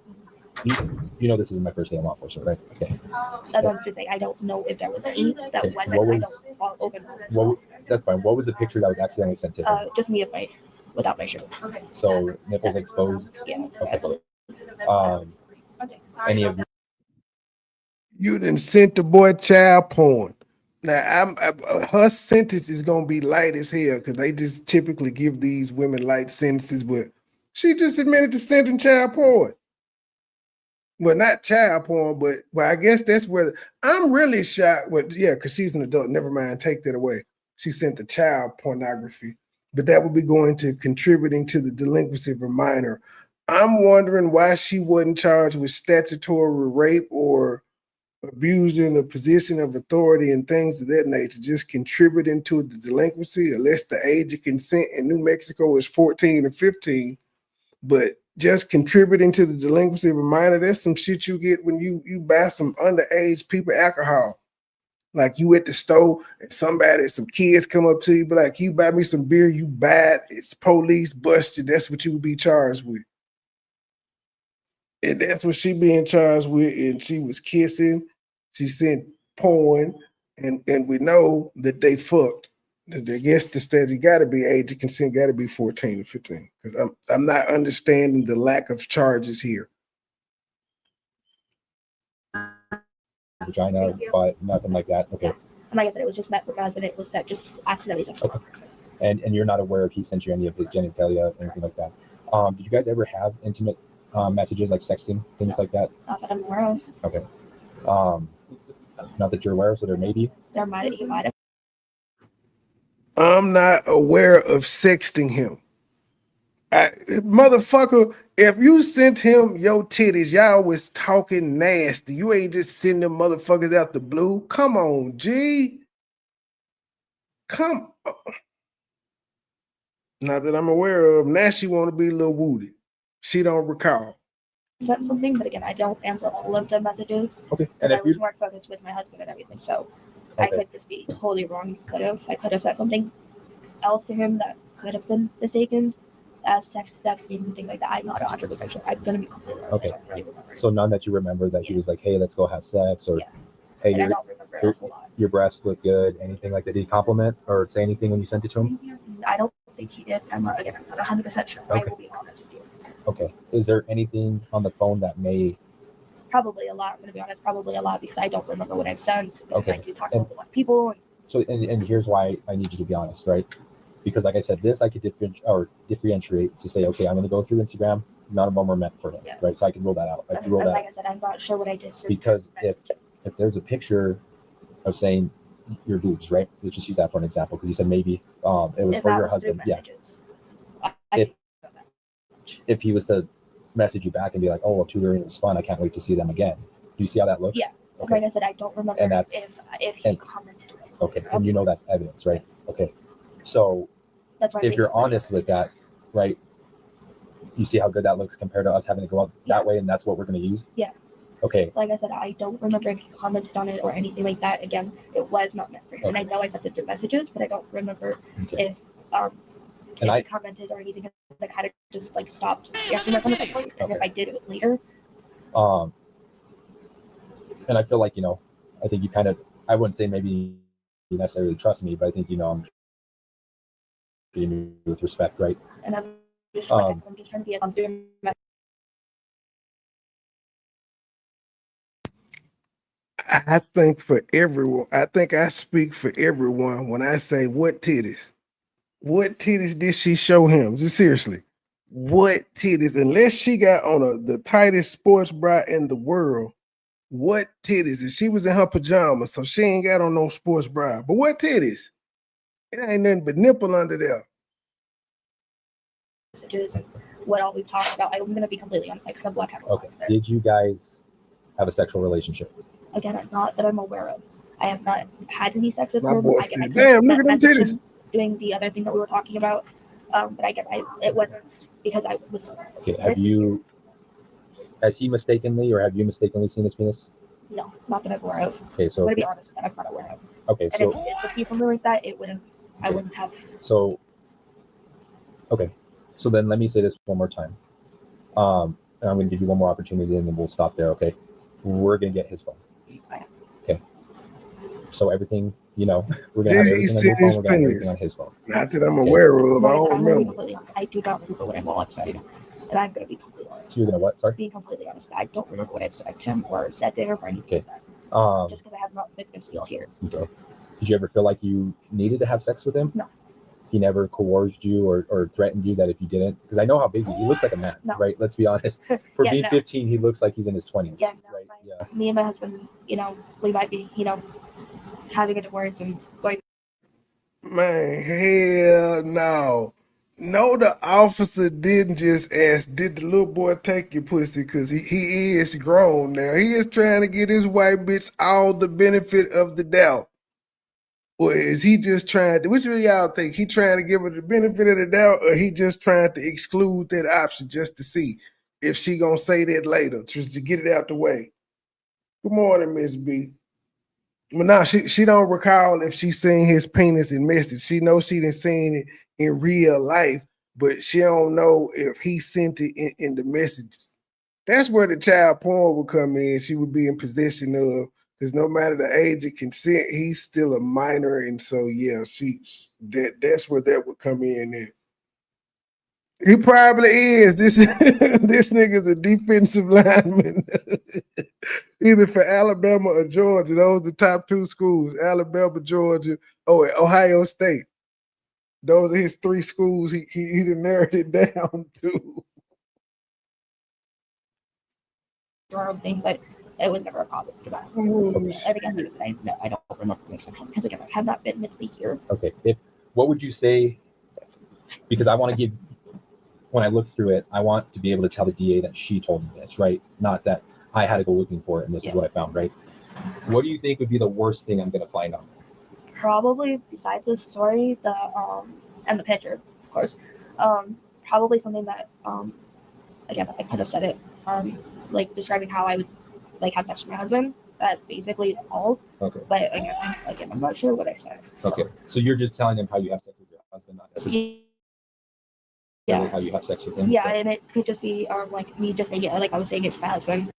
you know this isn't my first day in law enforcement, right? Okay. That's what I'm just saying. I don't know if there was any that Okay. wasn't. What I was- don't open That's fine. What was the picture that was accidentally sent to him? just me without my shirt. So nipples exposed? Yeah. Okay. Any of You done sent the boy child porn. Now, her sentence is gonna be light as hell because they just typically give these women light sentences, but she just admitted to sending child porn. Well, not child porn, but I guess that's where I'm really shocked. Well, yeah, because she's an adult. Never mind, take that away. She sent the child pornography, but that would be going to contributing to the delinquency of a minor. I'm wondering why she wasn't charged with statutory rape or abusing a position of authority and things of that nature, just contributing to the delinquency, unless the age of consent in New Mexico is 14 or 15. But just contributing to the delinquency of a minor, that's some shit you get when you buy some underage people alcohol. Like you at the store and some kids come up to you, be like, you buy me some beer, you buy it, it's police bust you. That's what you would be charged with. And that's what she being charged with. And she was kissing, she sent porn, and we know that they fucked. I guess the study got to be age of consent, got to be 14 or 15. Because I'm not understanding the lack of charges here. vagina, but nothing like that. Okay. And like I said, it was just met with us, and it was set just accidentally sent to one person. And you're not aware if he sent you any of his genitalia or anything like that. Did you guys ever have intimate messages like sexting, things like that? Not that I'm aware of. Okay. Not that you're aware of, so there may be. He might have. I'm not aware of sexting him. Motherfucker, if you sent him your titties, y'all was talking nasty. You ain't just sending them motherfuckers out the blue. Come on, G. Come on. Not that I'm aware of. Now she want to be a little wounded. She don't recall. Sent something, but again, I don't answer all of the messages. Okay. And I was more focused with my husband and everything, so I could just be totally wrong. I could have said something else to him that could have been mistaken as sexting and things like that. I'm not 100% sure. I'm gonna be completely wrong. Okay. So none that you remember that he was like, hey, let's go have sex, or hey, I don't remember a whole lot. your breasts look good, anything like that. Did he compliment or say anything when you sent it to him? I don't think he did. I'm not 100% sure. Okay. I will be honest with you. Okay. Is there anything on the phone that may Probably a lot. I'm gonna be honest, probably a lot because I don't remember what I've sent. Okay. I do talk to a lot of people. And So, and here's why I need you to be honest, right? Because like I said, this I could differentiate to say, okay, I'm going to go through Instagram. None of them are meant for him, Yeah. right? So I can rule that out. I can rule that like out. I said, I'm not sure what I did. Because if there's a picture of saying your boobs, right? Let's just use that for an example because you said maybe it was for your husband. Yeah. If he was to message you back and be like, "Oh, well, tutoring was fun. I can't wait to see them again." Do you see how that looks? Yeah. Okay. Like I said, I don't remember And that's, if he commented. Okay, and you know that's evidence, right? Yes. Okay. So that's why if you're honest with that, right? You see how good that looks compared to us having to go out that way, and that's what we're going to use? Yeah. Okay. Like I said, I don't remember if he commented on it or anything like that. Again, it was not meant for him. Okay. And I know I sent it through messages, but I don't remember if he commented or anything. I kind of just like stopped answering my comments at that point. And if I did, it was later. And I feel like, I think you kind of, I wouldn't say maybe you necessarily trust me, but I think, I'm treating you with respect, right? And I'm just trying to be as I'm doing my I think for everyone, I think I speak for everyone when I say what titties? What titties did she show him? Just seriously, what titties? Unless she got on the tightest sports bra in the world, what titties? And she was in her pajamas, so she ain't got on no sports bra. But what titties? It ain't nothing but nipple under there. Messages and what all we've talked about. I'm gonna be completely honest. I kind of black out. Okay. Did you guys have a sexual relationship? Again, not that I'm aware of. I have not had any sex with My him. boy I said, "Damn, look at them titties." Doing the other thing that we were talking about, but it wasn't because I was. Okay. Has he mistakenly or have you mistakenly seen his penis? No, not that I'm aware of. Okay, so I'm gonna be honest with that. I'm not aware of. Okay, and so if it would be something like that, I wouldn't have. So okay, so then let me say this one more time. And I'm going to give you one more opportunity, and then we'll stop there. Okay, we're going to get his phone. Okay. So everything, we're going to have everything on your phone. We're going to have everything on his phone. Not that I'm aware of. I don't I'm remember. I do not remember what I watched, and I'm going to be completely honest. So you're going to what? Sorry. Being completely honest, I don't remember what I said to him or said to him or anything like that. Just because I have not been still here. Okay. Did you ever feel like you needed to have sex with him? No. He never coerced you or threatened you that if you didn't? Because I know how big he looks like a man, right? Let's be honest. For being 15, he looks like he's in his 20s. Yeah, no, right? Me and my husband, we might be, having a divorce and going. Man, hell no. No, the officer didn't just ask, did the little boy take your pussy? Because he is grown now. He is trying to get his white bitch all the benefit of the doubt. Or is he just trying to, which of y'all think? He trying to give her the benefit of the doubt, or he just trying to exclude that option just to see if she gonna say that later, just to get it out the way? Good morning, Miss B. Well, no, she don't recall if she seen his penis in message. She knows she didn't seen it in real life, but she don't know if he sent it in the messages. That's where the child porn would come in. She would be in possession of, because no matter the age of consent, he's still a minor, and so yeah, that's where that would come in there. He probably is. This nigga's a defensive lineman. Either for Alabama or Georgia. Those are the top two schools. Alabama, Georgia, Ohio State. Those are his three schools he narrowed it down to. Thing, but it was never a problem for that. And again, I don't remember because again, I have not been mentally here. Okay. What would you say? Because I want to give, when I look through it, I want to be able to tell the DA that she told me this, right? Not that I had to go looking for it and this is what I found, right? What do you think would be the worst thing I'm going to find out? Probably, besides the story, and the picture, of course, probably something that, again, I could have said it, like describing how I would have sex with my husband. That's basically all. Okay. But again, I'm not sure what I said. So. Okay. So you're just telling him how you have sex with your husband, not necessarily how you have sex with him. Yeah, and it could just be me just saying it, like I was saying it to my husband.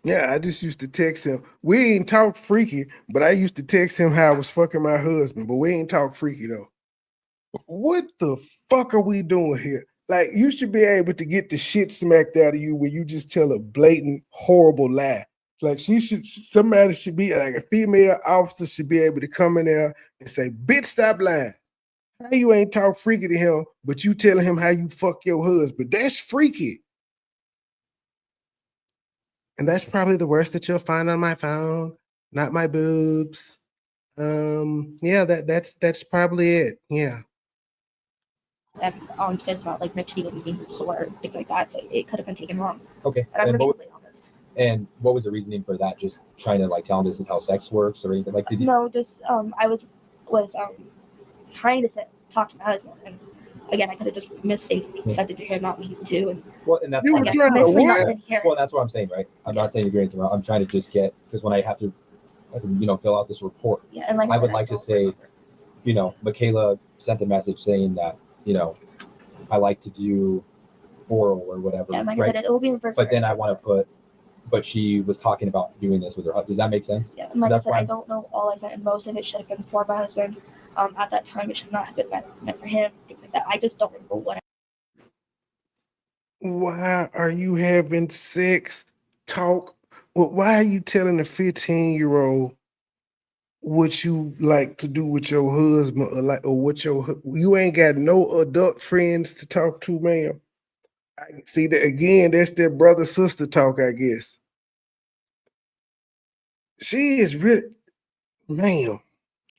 Yeah, I just used to text him. We ain't talk freaky, but I used to text him how I was fucking my husband. But we ain't talk freaky though. What the fuck are we doing here? Like, you should be able to get the shit smacked out of you when you just tell a blatant, horrible lie. Like, somebody should be, like a female officer should be able to come in there and say, bitch, stop lying. How you ain't talk freaky to him, but you telling him how you fuck your husband? That's freaky. And that's probably the worst that you'll find on my phone, not my boobs. Yeah, that's probably it. Yeah. And said it's not like Mitch needed me or things like that, so it could have been taken wrong. Okay. And I'm gonna be completely honest. And what was the reasoning for that? Just trying to like tell him this is how sex works or anything? Like, did you? No, just I was trying to talk to my husband, and again I could have just mistakenly said it to him, not me too. And Well, and that's You were fine. trying to mentally what? not been here. Well, that's what I'm saying, right? I'm not saying you're doing anything wrong. I'm trying to just get, because when I have to, fill out this report, Yeah, and like I would said, like to don't say, remember. Michaela sent a message saying that, I like to do oral or whatever, Yeah, and like I right? said, it will be reversed. But then I want to put, but she was talking about doing this with her husband. Does that make sense? Yeah, and like That's I said, why I don't know all I said, and most of it should have been for my husband. At that time, it should not have been meant for him, things like that. I just don't remember what. Why are you having sex talk? Well, why are you telling a 15-year-old what you like to do with your husband or what you ain't got no adult friends to talk to, ma'am? I see that again, that's their brother sister talk, I guess. She is really, ma'am,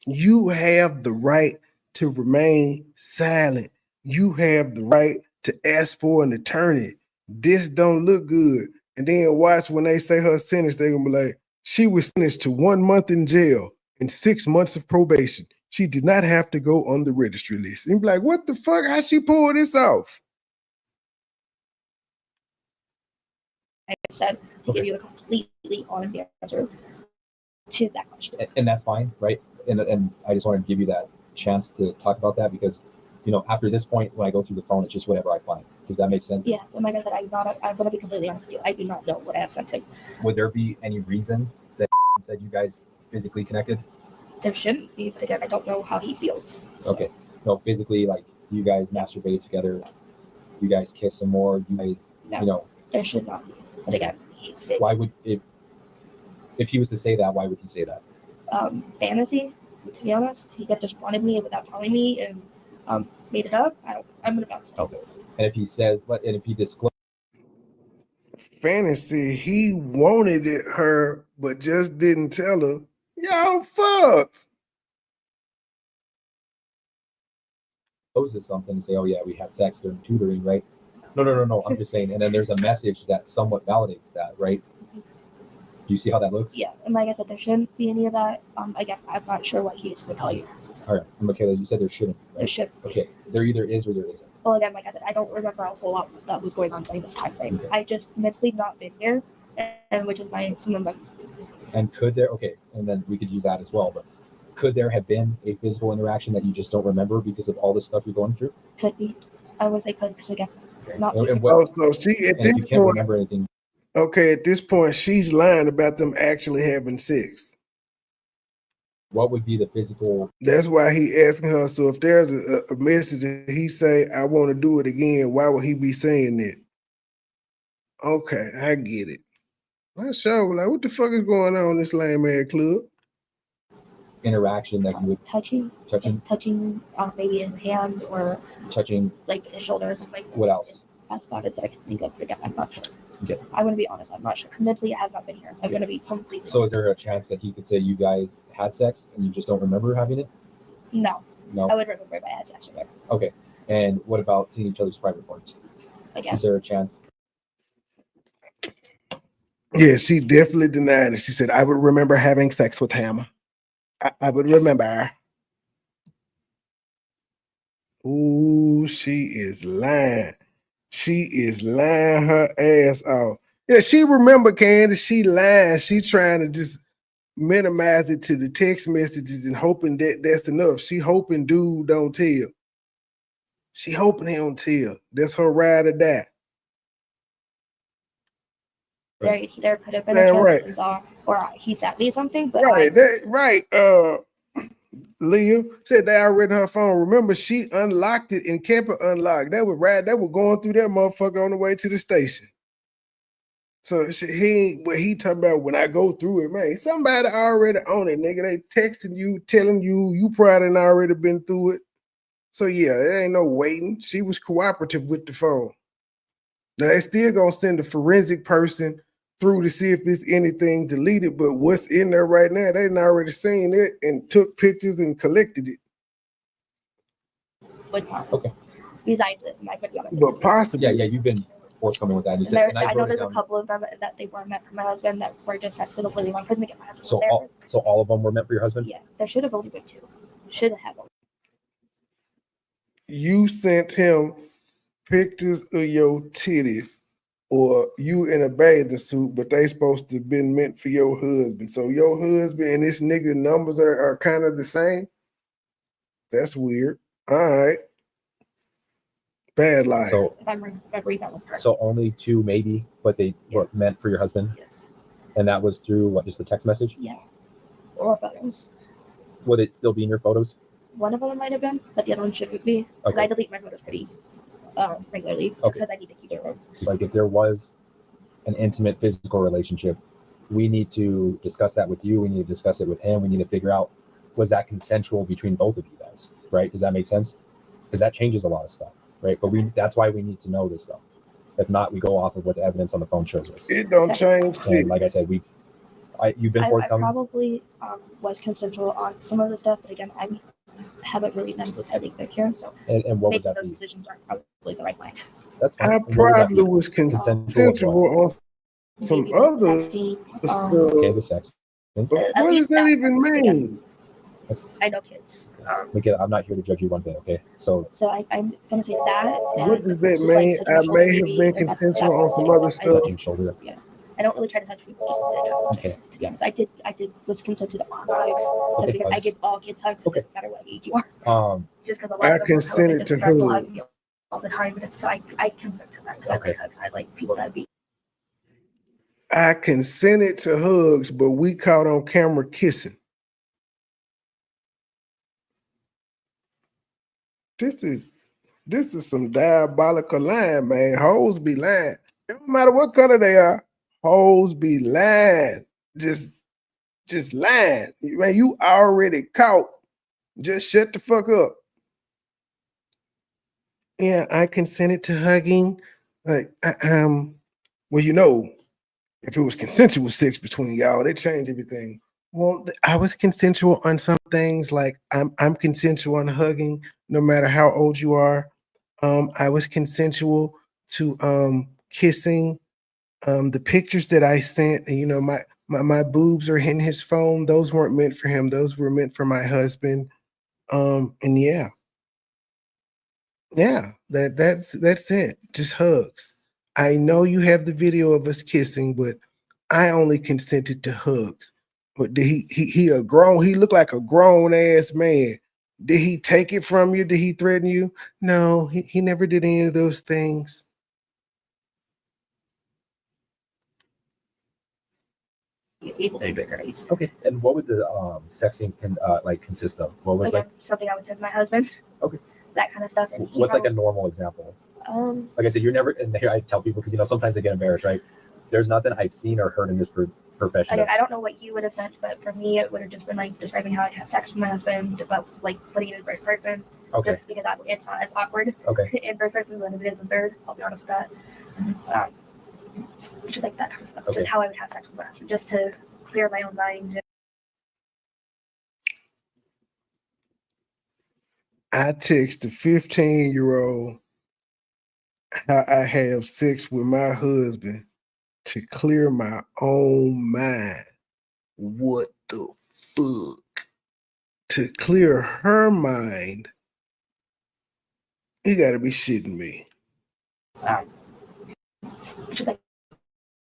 you have the right to remain silent. You have the right to ask for an attorney. This don't look good. And then watch when they say her sentence, they're gonna be like, she was sentenced to 1 month in jail and 6 months of probation. She did not have to go on the registry list. And be like, what the fuck? How she pull this off? I said to give you a completely honest answer to that question. and that's fine, right? And I just wanted to give you that chance to talk about that because, after this point, when I go through the phone, it's just whatever I find. Does that make sense? Yes, and like I said, I'm going to be completely honest with you. I do not know what I have sent him. Would there be any reason that said you guys physically connected? There shouldn't be, but again, I don't know how he feels. So. Okay. No, physically, like you guys masturbate together, you guys kiss some more, you guys, No, there should not be. But again, why would if he was to say that, why would he say that? Fantasy, to be honest. He just wanted me without telling me and made it up. I'm gonna bounce it. Okay. And if he says, and if he discloses Fantasy, he wanted her, but just didn't tell her. Y'all fucked. something and say, oh yeah, we had sex during tutoring, right? No. I'm just saying, and then there's a message that somewhat validates that, right? Do you see how that looks? Yeah, and like I said, there shouldn't be any of that. Again, I'm not sure what he's going to tell you. All right, Michaela, you said there shouldn't be, right? There should. Okay, there either is or there isn't. Well, again, like I said, I don't remember a whole lot that was going on during this time frame. Okay. I just mentally not been here, and which is some of my. And could there? Okay, and then we could use that as well. But could there have been a physical interaction that you just don't remember because of all the stuff you're going through? Could be. I would say could, because again, not. So she at this point can't remember anything. Okay, at this point, she's lying about them actually having sex. What would be the physical? That's why he asking her. So if there's a message that he say, I want to do it again, why would he be saying that? Okay, I get it. Not sure. Like, what the fuck is going on in this lame ass club? Interaction that you would touching maybe his hand or touching like his shoulders and like. What else? That's about it that I can think of. Again, I'm not sure. Okay. I'm gonna be honest. I'm not sure because mentally I have not been here. I'm gonna be completely. So is there a chance that he could say you guys had sex and you just don't remember having it? No. No. I would remember if I had sex with her. Okay. And what about seeing each other's private parts? Again. Is there a chance? Yeah, she definitely denied it. She said, I would remember having sex with him. I would remember. Ooh, she is lying. She is lying her ass off. Yeah, she remember, Candace. She lying. She trying to just minimize it to the text messages and hoping that that's enough. She hoping dude don't tell. She hoping he don't tell. That's her ride or die. There could have been a chance that he saw, or he sent me something, but right. Leah said they already her phone. Remember, she unlocked it and kept it unlocked. They were going through that motherfucker on the way to the station. So he talking about when I go through it, man. Somebody already on it, nigga. They texting you, telling you probably done already been through it. So yeah, there ain't no waiting. She was cooperative with the phone. Now they still gonna send a forensic person through to see if it's anything deleted, but what's in there right now, they done already seen it and took pictures and collected it. Okay. Besides this, and I could be honest. But possibly. Yeah, you've been forthcoming with that. And there, I know there's a couple of them that they were meant for my husband that were just sent to the living room because my husband was there. So all of them were meant for your husband? Yeah, there should have only been 2. Should have only. You sent him pictures of your titties or you in a bathing suit, but they supposed to have been meant for your husband. So your husband and this nigga numbers are kind of the same. That's weird. All right. Bad life. So, if I'm reading that one correctly. So only 2 maybe, but they were meant for your husband? Yes. And that was through what, just the text message? Yeah. Or photos. Would it still be in your photos? One of them might have been, but the other one shouldn't be. Because I delete my photos pretty regularly because I need to keep it around. Like if there was an intimate physical relationship, we need to discuss that with you. We need to discuss it with him. We need to figure out, was that consensual between both of you guys, right? Does that make sense? Because that changes a lot of stuff, right? But that's why we need to know this stuff. If not, we go off of what the evidence on the phone shows us. It don't change. And like I said, you've been forthcoming. I probably was consensual on some of the stuff, but again, I haven't really necessarily been here, so and what making would that those be? decisions aren't probably the right mind. That's fine. I probably was consensual on some Maybe other sexting, stuff. Okay, the sex. What does that even mean? I know kids. I'm not here to judge you one bit, okay? So I'm gonna say that. What does that mean? I may have been consensual on some other stuff. Yeah. I don't really try to touch people just to be honest. I did was consented on hugs because I give all kids hugs. It doesn't matter what age you are. Just because a lot of them consented to hugs all the time, but so I consent to that because I like hugs. I like people that be. I consented to hugs, but we caught on camera kissing. This is some diabolical lying, man. Hoes be lying. It don't matter what color they are. Hoes be lying. Just lying. Man, you already caught. Just shut the fuck up. Yeah, I consented to hugging. Like, well, you know, if it was consensual sex between y'all, it changed everything. Well, I was consensual on some things, like I'm consensual on hugging, no matter how old you are. I was consensual to kissing. The pictures that I sent, you know, my boobs are in his phone. Those weren't meant for him. Those were meant for my husband. And yeah, that's it. Just hugs. I know you have the video of us kissing, but I only consented to hugs. But did he looked like a grown ass man. Did he take it from you? Did he threaten you? No, he never did any of those things. Okay, and what would the sexting consist of? What was something I would send to my husband? Okay, that kind of stuff. And what's like a normal example? Like I said, you're never. And here I tell people because sometimes I get embarrassed, right? There's nothing I've seen or heard in this profession. I don't know what you would have sent, but for me, it would have just been like describing how I'd have sex with my husband, but like putting it in first person. Okay. Just because it's not as awkward. Okay. In first person than it is in third. I'll be honest with that. Just like that kind of stuff. Okay. Just how I would have sex with my husband, just to clear my own mind. I text a 15-year-old how I have sex with my husband to clear my own mind. What the fuck? To clear her mind, you gotta be shitting me. Just like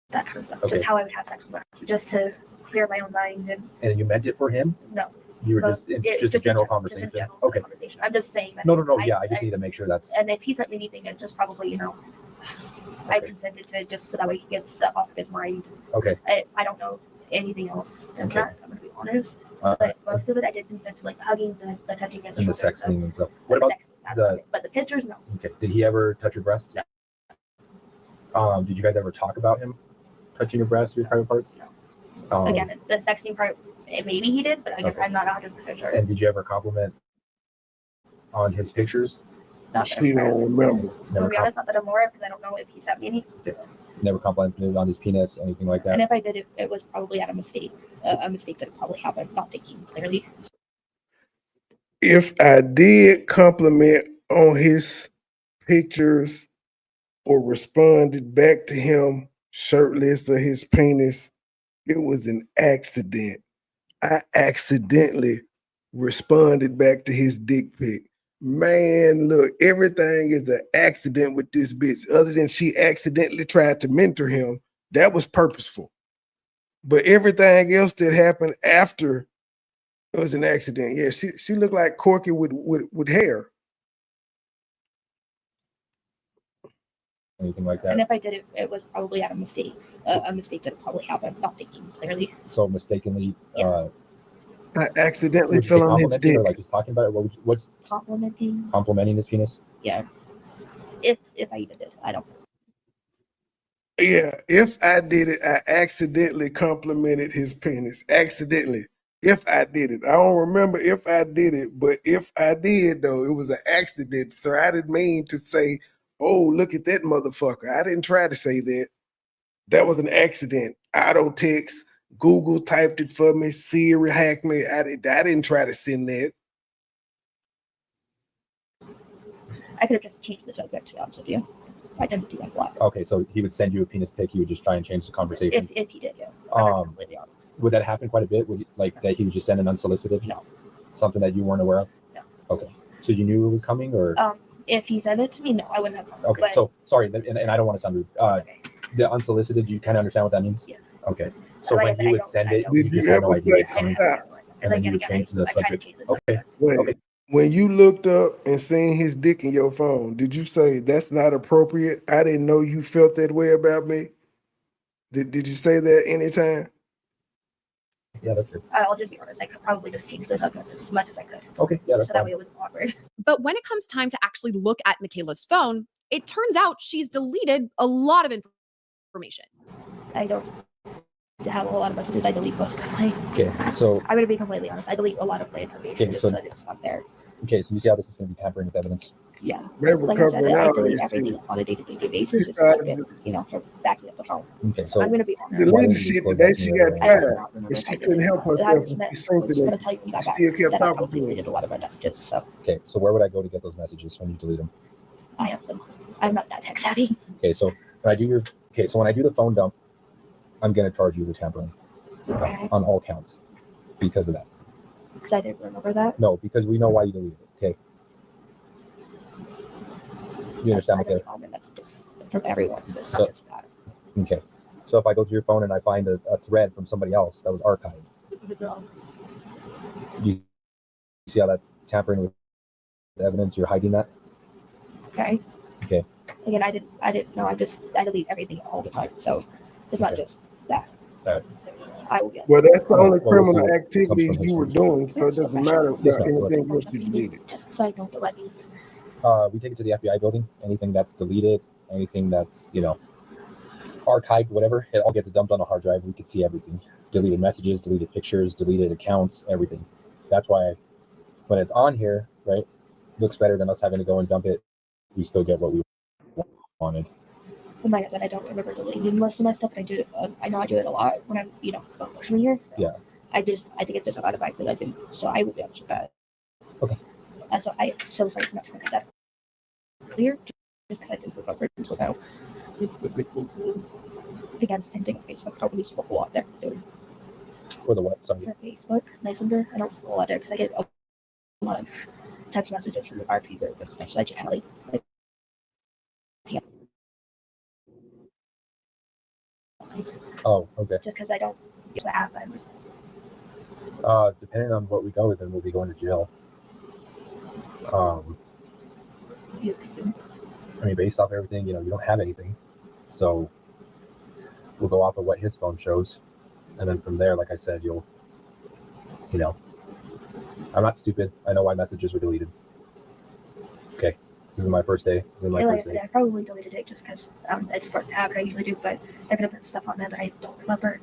that kind of stuff. Okay. Just how I would have sex with my husband, just to clear my own mind. And you meant it for him? No. You were just a general conversation. Okay. Conversation. I'm just saying that. No. Yeah, I just need to make sure that's. And if he sent me anything, it's just probably I consented to it just so that way he gets off his mind. Okay. I don't know anything else than that. I'm gonna be honest. But most of it I did consent to, like hugging, the touching his And the shoulder, sexting and stuff. What What about sexting, that's about it. But the pictures, no. okay? Did he ever touch your breast? No. Did you guys ever talk about him touching your breast or your private parts? No. Again, the sexting part, maybe he did, but again, I'm not 100% sure. And did you ever compliment on his pictures? Not She don't remember. To be honest, not that I'm aware of, because I don't know if he sent me any. Never complimented on his penis, anything like that? And if I did, it was probably out of mistake. A mistake that probably happened, not thinking clearly. If I did compliment on his pictures or responded back to him shirtless or his penis, it was an accident. I accidentally responded back to his dick pic. Man, look, everything is an accident with this bitch. Other than she accidentally tried to mentor him, that was purposeful. But everything else that happened after, it was an accident. Yeah, she looked like Corky with hair. Anything like that? And if I did, it was probably out of mistake. A mistake that probably happened, not thinking clearly. So mistakenly. Yeah. I accidentally Would you say fell on his complimenting dick. or like just talking about it? What's Complimenting his penis? Yeah. If I even did, I don't. Yeah, if I did it, I accidentally complimented his penis. Accidentally. If I did it. I don't remember if I did it, but if I did, though, it was an accident. So I didn't mean to say, oh, look at that motherfucker. I didn't try to say that. That was an accident. Auto text, Google typed it for me, Siri hacked me. I didn't try to send that. I could have just changed the subject, to be honest with you. I tend to do that a lot. Okay, so he would send you a penis pic. He would just try and change the conversation. If he did, yeah. I'm completely honest. Would that happen quite a bit? Would like that he would just send an unsolicited? No. Something that you weren't aware of? No. Okay. So you knew it was coming, or? If he sent it to me, no, I wouldn't have. Okay. But so sorry, and I don't want to sound rude. okay. The unsolicited, do you kind of understand what that means? Yes. Okay. So Like I when said, he I would don't- send I it, don't- you Did just you had no ever idea it was say coming. stop? And then you would change the I try to subject. change the subject. Okay. Wait, Okay. when you looked up and seen his dick in your phone, did you say that's not appropriate? I didn't know you felt that way about me. Did you say that anytime? Yeah, that's good. I'll just be honest. I could probably just change the subject as much as I could. Okay. Yeah, that's So that fine. way it wasn't awkward. But when it comes time to actually look at Michaela's phone, it turns out she's deleted a lot of information. I don't have a lot of messages. I delete most of my. Okay. So I'm gonna be completely honest. I delete a lot of my information just so that it's not there. okay. So you see how this is going to be tampering with evidence? Yeah. Never Like I said, covering I out delete this everything shit. on a day-to-day basis, She just like started it, for backing up the phone. Okay. So I'm gonna be honest. deleted you the shit disclose the that day to she me got ever? I fired. do not remember But if I she did couldn't it or help not. herself. I She synced was it gonna up. tell you when we got She back still kept that I talking probably to her. deleted a lot of my messages. So Okay. So where would I go to get those messages when you delete them? I have them. I'm not that tech savvy. Okay. So when I do the phone dump, I'm going to charge you with tampering on all counts because of that. Because I didn't remember that. No, because we know why you deleted it. Okay. You understand? I Okay. delete all my messages from everyone, so it's So- not just that. Okay. So if I go through your phone and I find a thread from somebody else that was archived, you see how that's tampering with the evidence? You're hiding that. Okay. Okay. Again, I didn't know. I delete everything all the time, so it's not Okay. just that. Alright. I will get. Well, that's the Okay, only well, we'll see criminal what activities comes from you were his doing, so it doesn't matter Yes, about ma'am. anything else you deleted. Just so I know what that means. We take it to the FBI building. Anything that's deleted, anything that's archived, whatever, it all gets dumped on a hard drive. We can see everything: deleted messages, deleted pictures, deleted accounts, everything. That's why when it's on here, right, looks better than us having to go and dump it. We still get what we wanted. And like I said, I don't remember deleting most of my stuff, but I do. I know I do it a lot when I'm, emotionally here. So Yeah. I think it's just automatically that I do. So I will be honest with that. Okay. So I am so sorry for not telling you that earlier, just because I didn't remember until now. Again, same thing on Facebook. I don't really spoke a lot there. For the what? Sorry. For Facebook Messenger, I don't spoke a lot there because I get a lot of text messages from the RP group and stuff. So I just kind of like Oh, okay. just because I don't get what happens. Depending on what we go with, then we'll be going to jail. I mean, based off everything, you don't have anything, so we'll go off of what his phone shows, and then from there, like I said, you'll You know, I'm not stupid. I know why messages were deleted. Okay, this is my first day. This is my Like I first said, day. I probably deleted it just because it's supposed to happen. I usually do, but I could have put stuff on there that I don't remember.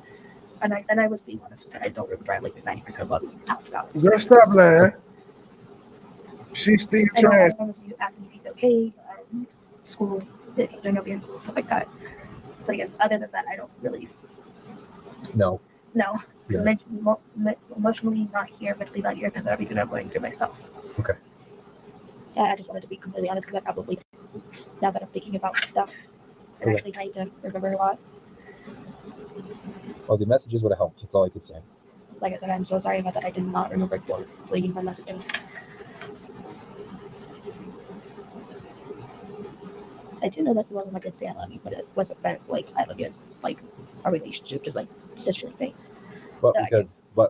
And I was being honest that I don't remember like 90% of what we talked about. Girl, stop lying. She's still I know I trying. remember you asking if he's okay, school, if he's doing okay in school, stuff like that. But again, other than that, I don't really No. know. Yeah. Emotionally not here, mentally not here because of everything I'm going through myself. Okay. Yeah, I just wanted to be completely honest because I probably, now that I'm thinking about stuff, I'm actually trying to remember a lot. Well, the messages would have helped. That's all I could say. Like I said, I'm so sorry about that. I did not remember deleting my messages. I do know that's the one I did say I love you, but it wasn't meant like I love you as like a relationship, just like sisterly things. But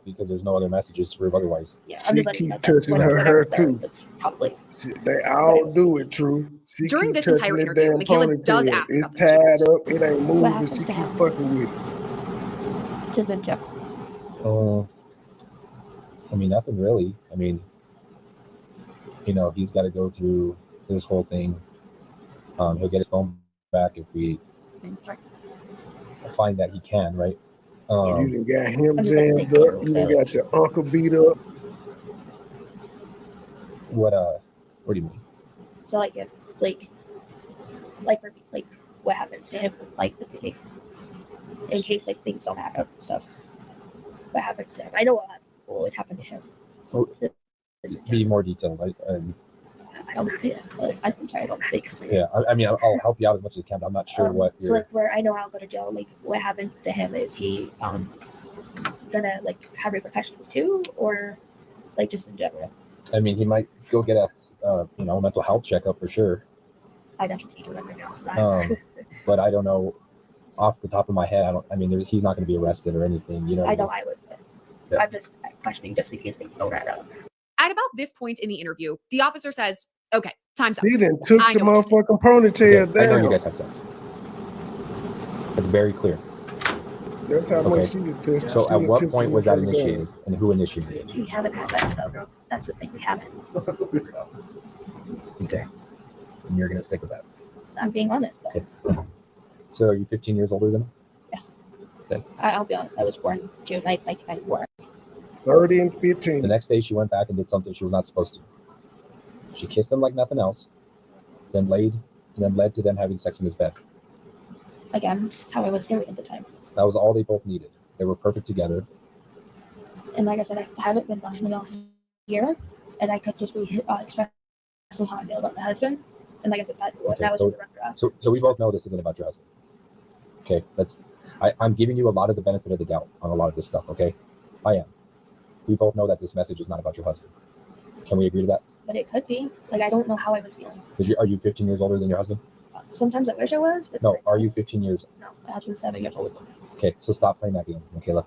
because there's no other messages to prove otherwise. Yeah, I'm She just letting you know keep that touching her there, too. that's probably. They all do it, True. She During keep this touching entire that interview, damn Michaela does ponytail. ask It's about the tied student. up. It ain't What moving. happens She to keep him? fucking with it. Doesn't Jeff? I mean, nothing really. I mean, you know, he's got to go through this whole thing. He'll get his phone back if we find that he can, right? You done got him I'm just like jammed up. You done got your uncle beat up. What do you mean? So like if for me, like what happens to him, like in case like things don't happen and stuff. What happens to him? I know what would happen to him. Oh, be more detailed. I don't know. I'm sorry, I don't know how to explain. Yeah, I mean, I'll help you out as much as I can. But I'm not sure what. So like where I know I'll go to jail. Like what happens to him is he gonna like have repercussions too, or like just in general. I mean, he might go get a mental health checkup for sure. I definitely do that right now. So but I don't know off the top of my head. He's not going to be arrested or anything. You know. I know I would. Yeah. I'm just questioning just in case things don't add up. At about this point in the interview, the officer says, okay, time's up. He done took I the know what motherfucking ponytail I know you down. guys had sex. It's very clear. That's how much she did touch. So She at done what took point the was that motherfucker initiated, down. and who initiated it? We haven't had that stuff, bro. That's the thing. We haven't. Okay. And you're going to stick with that. I'm being honest. Though. So are you 15 years older than him? Yes. Okay. I'll be honest. I was born June 9th, 1994. 30 and 15. The next day she went back and did something she was not supposed to. She kissed him like nothing else, then led to them having sex in his bed. Again, this is how I was feeling at the time. That was all they both needed. They were perfect together. And like I said, I haven't been less than a year, and I could just be expressing how I feel about my husband. And like I said, that was just a rough draft. So we both know this isn't about your husband. Okay, I'm giving you a lot of the benefit of the doubt on a lot of this stuff. Okay, I am. We both know that this message is not about your husband. Can we agree to that? But it could be. Like I don't know how I was feeling. Are you 15 years older than your husband? Sometimes I wish I was. But No. Are you 15 years? No, my husband's 7 years older. Okay, so stop playing that game, Michaela.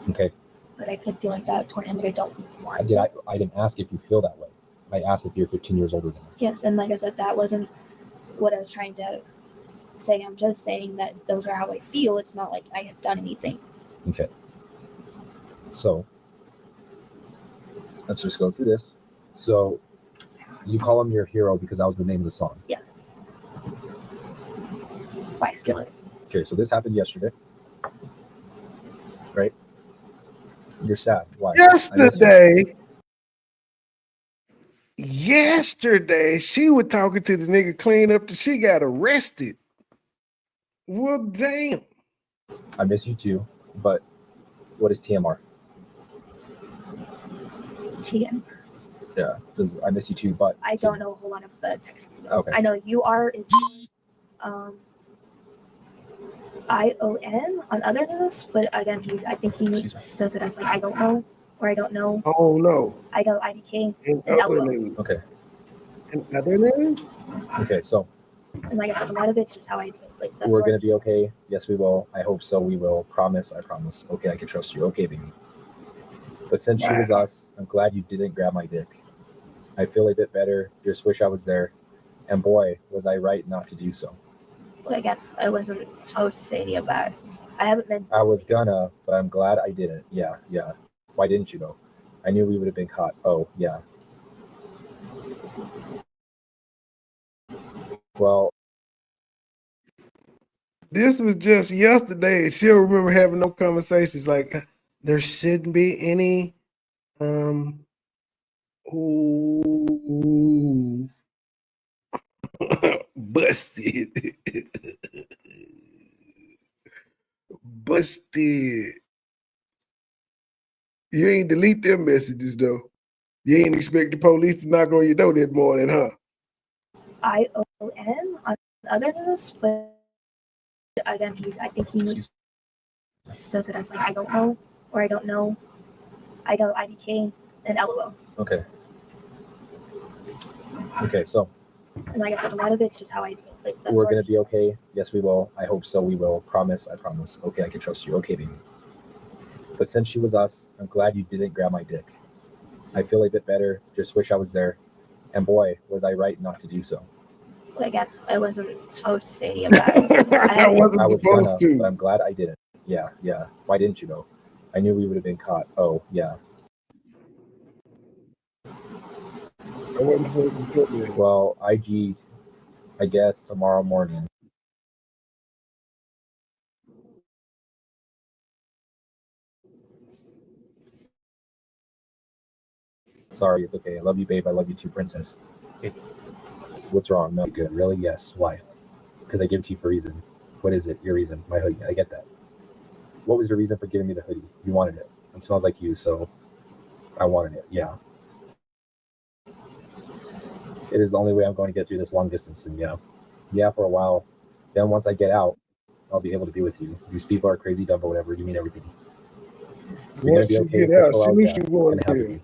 Okay. But I could feel like that toward him, but I don't want to. I didn't ask if you feel that way. I asked if you're 15 years older than him. Yes, and like I said, that wasn't what I was trying to say. I'm just saying that those are how I feel. It's not like I have done anything. Okay. So let's just go through this. So you call him your hero because that was the name of the song. Yeah. By Skillet. Okay, so this happened yesterday. Right? You're sad. Why? Yesterday, she was talking to the nigga clean up till she got arrested. Well, damn. I miss you too, but what is TMR? TM. Yeah, I miss you too, but I don't know a whole lot of the text. Okay. I know you are is ION on other news, but again, I think he says it as like I don't know or I don't know. Oh no. I know IDK. In other news. Okay. In other news? Okay, so. And like I said, a lot of it's just how I feel. Like we're gonna be okay. Yes, we will. I hope so. We will. Promise. I promise. Okay, I can trust you. Okay, baby. But since she was us, I'm glad you didn't grab my dick. I feel a bit better. Just wish I was there. And boy, was I right not to do so. Well, again, I wasn't supposed to say any of that. I haven't been. I was gonna, but I'm glad I didn't. Yeah. Why didn't you though? I knew we would have been caught. Oh, yeah. Well, This was just yesterday. She'll remember having no conversations. Like there shouldn't be any. Ooh, busted, busted. You ain't delete them messages though. You ain't expect the police to knock on your door that morning, huh? ION on other news, but again, I think he says it as like I don't know, or I don't know, I don't IDK, and LOL. okay. Okay, so And like I said, a lot of it's just how I feel. Like we're going to be okay. Yes, we will. I hope so. We will. Promise. I promise. Okay, I can trust you. Okay, baby. But since she was us, I'm glad you didn't grab my dick. I feel a bit better. Just wish I was there. And boy, was I right not to do so. Again, I wasn't supposed to say any of that. I wasn't I was supposed gonna, to. but I'm glad I didn't. Yeah. Why didn't you though? I knew we would have been caught. Oh, yeah. I wasn't supposed to say that. Well, IG, I guess tomorrow morning. Sorry, it's okay. I love you, babe. I love you too, princess. What's wrong? No, good. Really? Yes. Why? Because I give it to you for a reason. What is it? Your reason? My hoodie. I get that. What was your reason for giving me the hoodie? You wanted it. It smells like you, so I wanted it. Yeah. It is the only way I'm going to get through this long distance, and yeah, for a while. Then once I get out, I'll be able to be with you. These people are crazy, dumb, but whatever. You mean everything. You're gonna Once be you okay. get out, Crystal, she knew she was going gonna have to to be.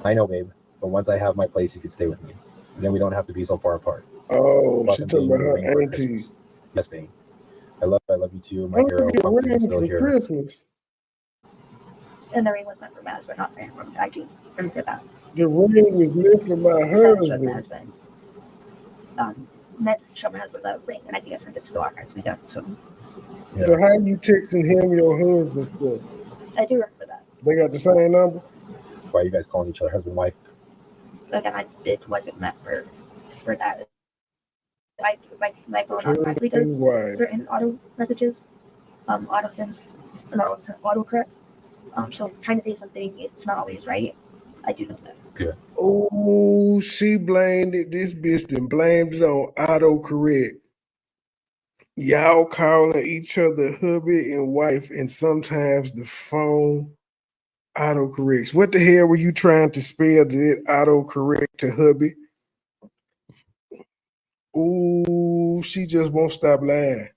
I know, babe. But once I have my place, you can stay with me. And then we don't have to be so far apart. Oh, Plus, she I'm talking getting about you a ring her for auntie. Christmas. Yes, babe. I love you too, my I'm hero. gonna get a Pumpkin is ring still for here. Christmas. And the ring was meant for Maz, but not for him. I do remember that. The ring was meant for my Sent showed my husband. husband. Meant to show my husband the ring, and I think I sent it to the archives. So Yeah. So how you texting him your husband stuff? I do remember that. They got the same number? Why are you guys calling each other husband and wife? Again, it wasn't meant for that. My phone automatically does Husband, certain auto messages, auto sends, or auto correct. So trying to say something, it's not always right. I do know that. Good. Oh, she blamed it. This bitch and blamed it on autocorrect. Y'all calling each other hubby and wife, and sometimes the phone autocorrects. What the hell were you trying to spell? Did it autocorrect to hubby? Ooh, she just won't stop lying.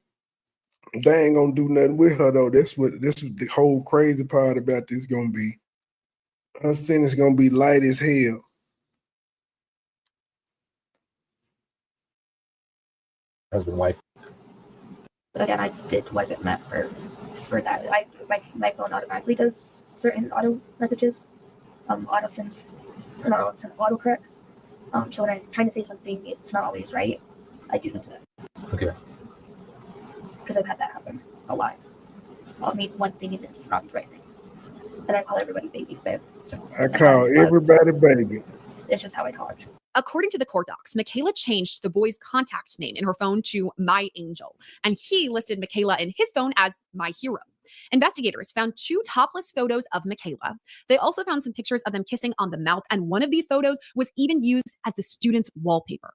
They ain't gonna do nothing with her though. This was the whole crazy part about this gonna be. Her sentence gonna be light as hell. Husband, wife. Again, it wasn't meant for that. My phone automatically does certain auto messages, auto sends, or not auto send, auto corrects. So when I'm trying to say something, it's not always right. I do know that. Okay. Because I've had that happen a lot. I'll mean one thing and it's not the right thing. And I call everybody baby, but I call everybody baby. it's just how I talk. According to the court docs, Michaela changed the boy's contact name in her phone to My Angel, and he listed Michaela in his phone as My Hero. Investigators found 2 topless photos of Michaela. They also found some pictures of them kissing on the mouth, and one of these photos was even used as the student's wallpaper.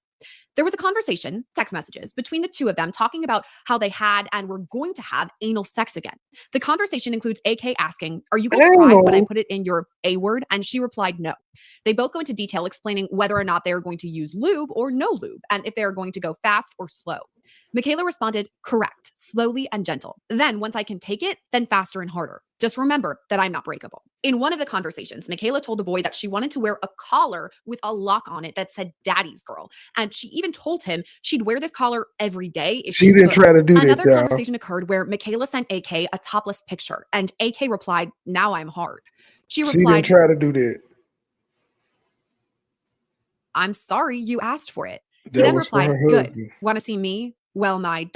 There was a conversation, text messages, between the two of them talking about how they had and were going to have anal sex again. The conversation includes AK asking, "Are you going to cry when I put it in your A word?" And she replied, no. They both go into detail explaining whether or not they are going to use lube or no lube, and if they are going to go fast or slow. Michaela responded, correct, slowly and gentle. Then once I can take it, then faster and harder. Just remember that I'm not breakable. In one of the conversations, Michaela told the boy that she wanted to wear a collar with a lock on it that said Daddy's Girl. And she even told him she'd wear this collar every day if she didn't could. try to do that, Another y'all. conversation occurred where Michaela sent AK a topless picture, and AK replied, now I'm hard. She She didn't replied, try to do that. I'm sorry you asked for it. He That then was for replied, her good. husband. Want to see me? Well, my ...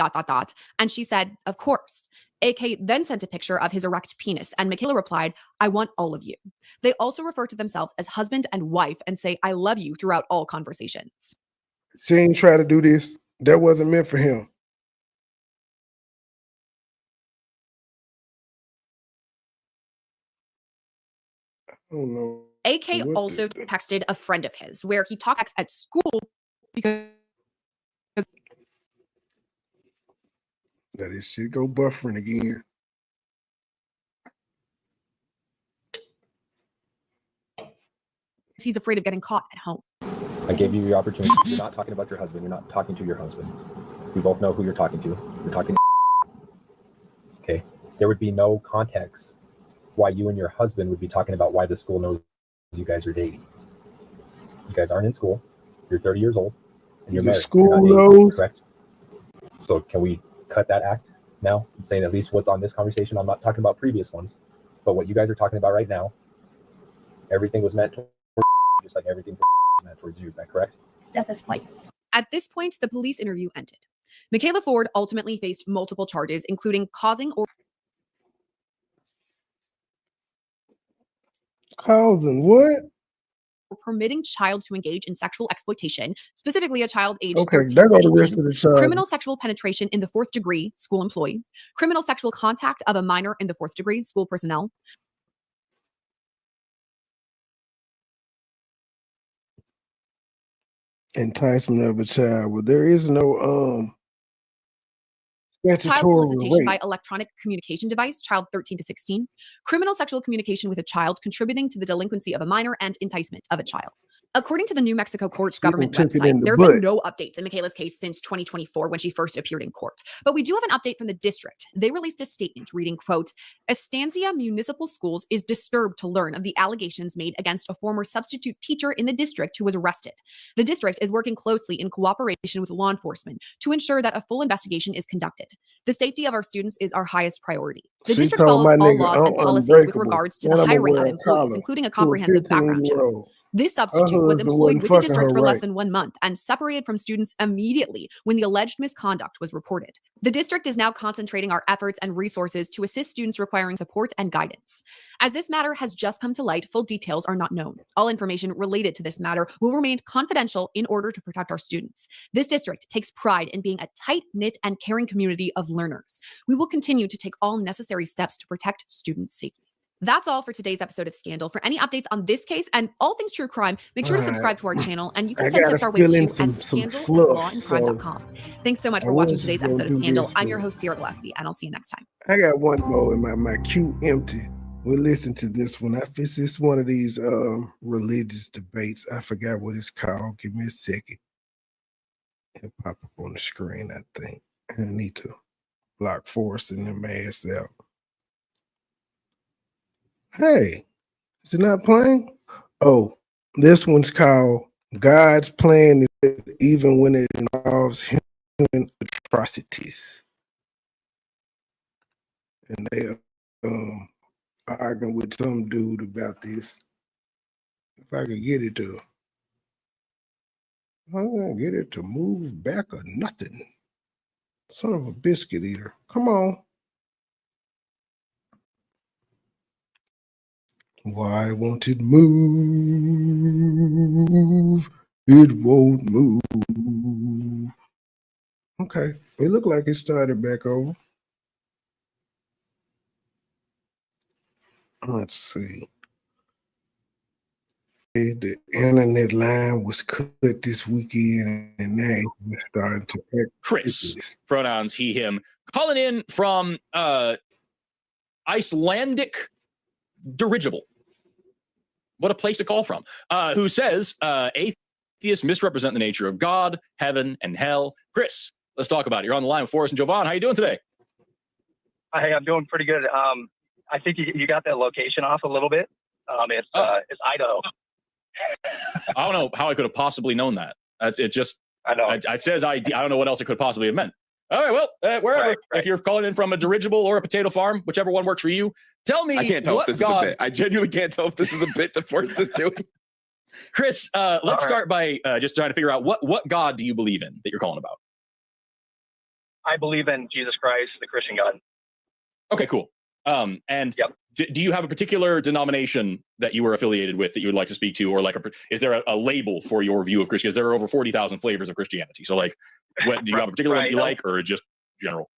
And she said, of course. AK then sent a picture of his erect penis, and Michaela replied, "I want all of you." They also refer to themselves as husband and wife and say, "I love you" throughout all conversations. She ain't try to do this. That wasn't meant for him. I don't know. AK also texted a friend of his where he talks at school because Let this shit go buffering again. he's afraid of getting caught at home. I gave you your opportunity. You're not talking about your husband. You're not talking to your husband. We both know who you're talking to. You're talking to okay. There would be no context why you and your husband would be talking about why the school knows you guys are dating. You guys aren't in school. You're 30 years old. And you're The married. school You're not dating, knows. correct? So can we cut that act now and saying at least what's on this conversation? I'm not talking about previous ones, but what you guys are talking about right now, everything was meant towards just like everything was meant towards you. Is that correct? At this point. At this point, the police interview ended. Michaela Ford ultimately faced multiple charges, including causing or What? permitting child to engage in sexual exploitation, specifically a child aged Okay, 13 there to go the 18, rest of the charge. criminal sexual penetration in the 4th degree, school employee, criminal sexual contact of a minor in the 4th degree, school personnel, Enticement of a child. Well, there is no child statutory solicitation by rape. electronic communication device, child 13 to 16, criminal sexual communication with a child contributing to the delinquency of a minor, and enticement of a child. According to the New Mexico court's government took it website, in the there have been butt. no updates in Michaela's case since 2024 when she first appeared in court. But we do have an update from the district. They released a statement reading, quote, "Estancia Municipal Schools is disturbed to learn of the allegations made against a former substitute teacher in the district who was arrested. The district is working closely in cooperation with law enforcement to ensure that a full investigation is conducted. The safety of our students is our highest priority. The She district told follows my all nigga, laws and I'm policies with unbreakable, regards to and the I'ma hiring of wear a employees, collar including a to a comprehensive background check. 15-year-old. This Her substitute was husband employed wasn't with the fucking district her for less right. than 1 month and separated from students immediately when the alleged misconduct was reported. The district is now concentrating our efforts and resources to assist students requiring support and guidance. As this matter has just come to light, full details are not known. All information related to this matter will remain confidential in order to protect our students. This district takes pride in being a tight-knit and caring community of learners. We will continue to take all necessary steps to protect students safely." That's all for today's episode of Scandal. For any updates on this case and all things true crime, make sure to subscribe to our channel, and you can I send gotta tips our way fill too in at some fluff, so scandal@lawandcrime.com. Thanks so much I for watching was today's just gonna episode of do Scandal. this, I'm your but host, Sierra Gillespie, and I'll see you next time. I got one more in my queue empty. We'll listen to this one. This is one of these religious debates. I forgot what it's called. Give me a second. It'll pop up on the screen, I think. I need to block forcing them ass out. Hey, is it not playing? Oh, this one's called God's Plan is Good Even When It Involves Human Atrocities. And they arguing with some dude about this. If I could get it to, I'm gonna get it to move back or nothing. Son of a biscuit eater. Come on. Why won't it move? It won't move. Okay. It looked like it started back over. Let's see. The internet line was cut this weekend, and now it's starting to act Chris, ridiculous. pronouns he, him, calling in from Icelandic dirigible. What a place to call from. Who says atheists misrepresent the nature of God, heaven, and hell. Chris, let's talk about it. You're on the line with Forrest and Jovan. How you doing today? Hey, I'm doing pretty good. I think you got that location off a little bit. It's Idaho. I don't know how I could have possibly known that. It just, I know. It says I don't know what else it could possibly have meant. All right, well, wherever. Right. If you're calling in from a dirigible or a potato farm, whichever one works for you, tell me. I can't tell if this is a bit. I genuinely can't tell if this is a bit that Forrest is doing. Chris, let's start by just trying to figure out what God do you believe in that you're calling about? I believe in Jesus Christ, the Christian God. Okay, cool. And do you have a particular denomination that you were affiliated with that you would like to speak to, or like is there a label for your view of Christianity? Because there are over 40,000 flavors of Christianity. So like, what do you have a particular one that you like, or just general?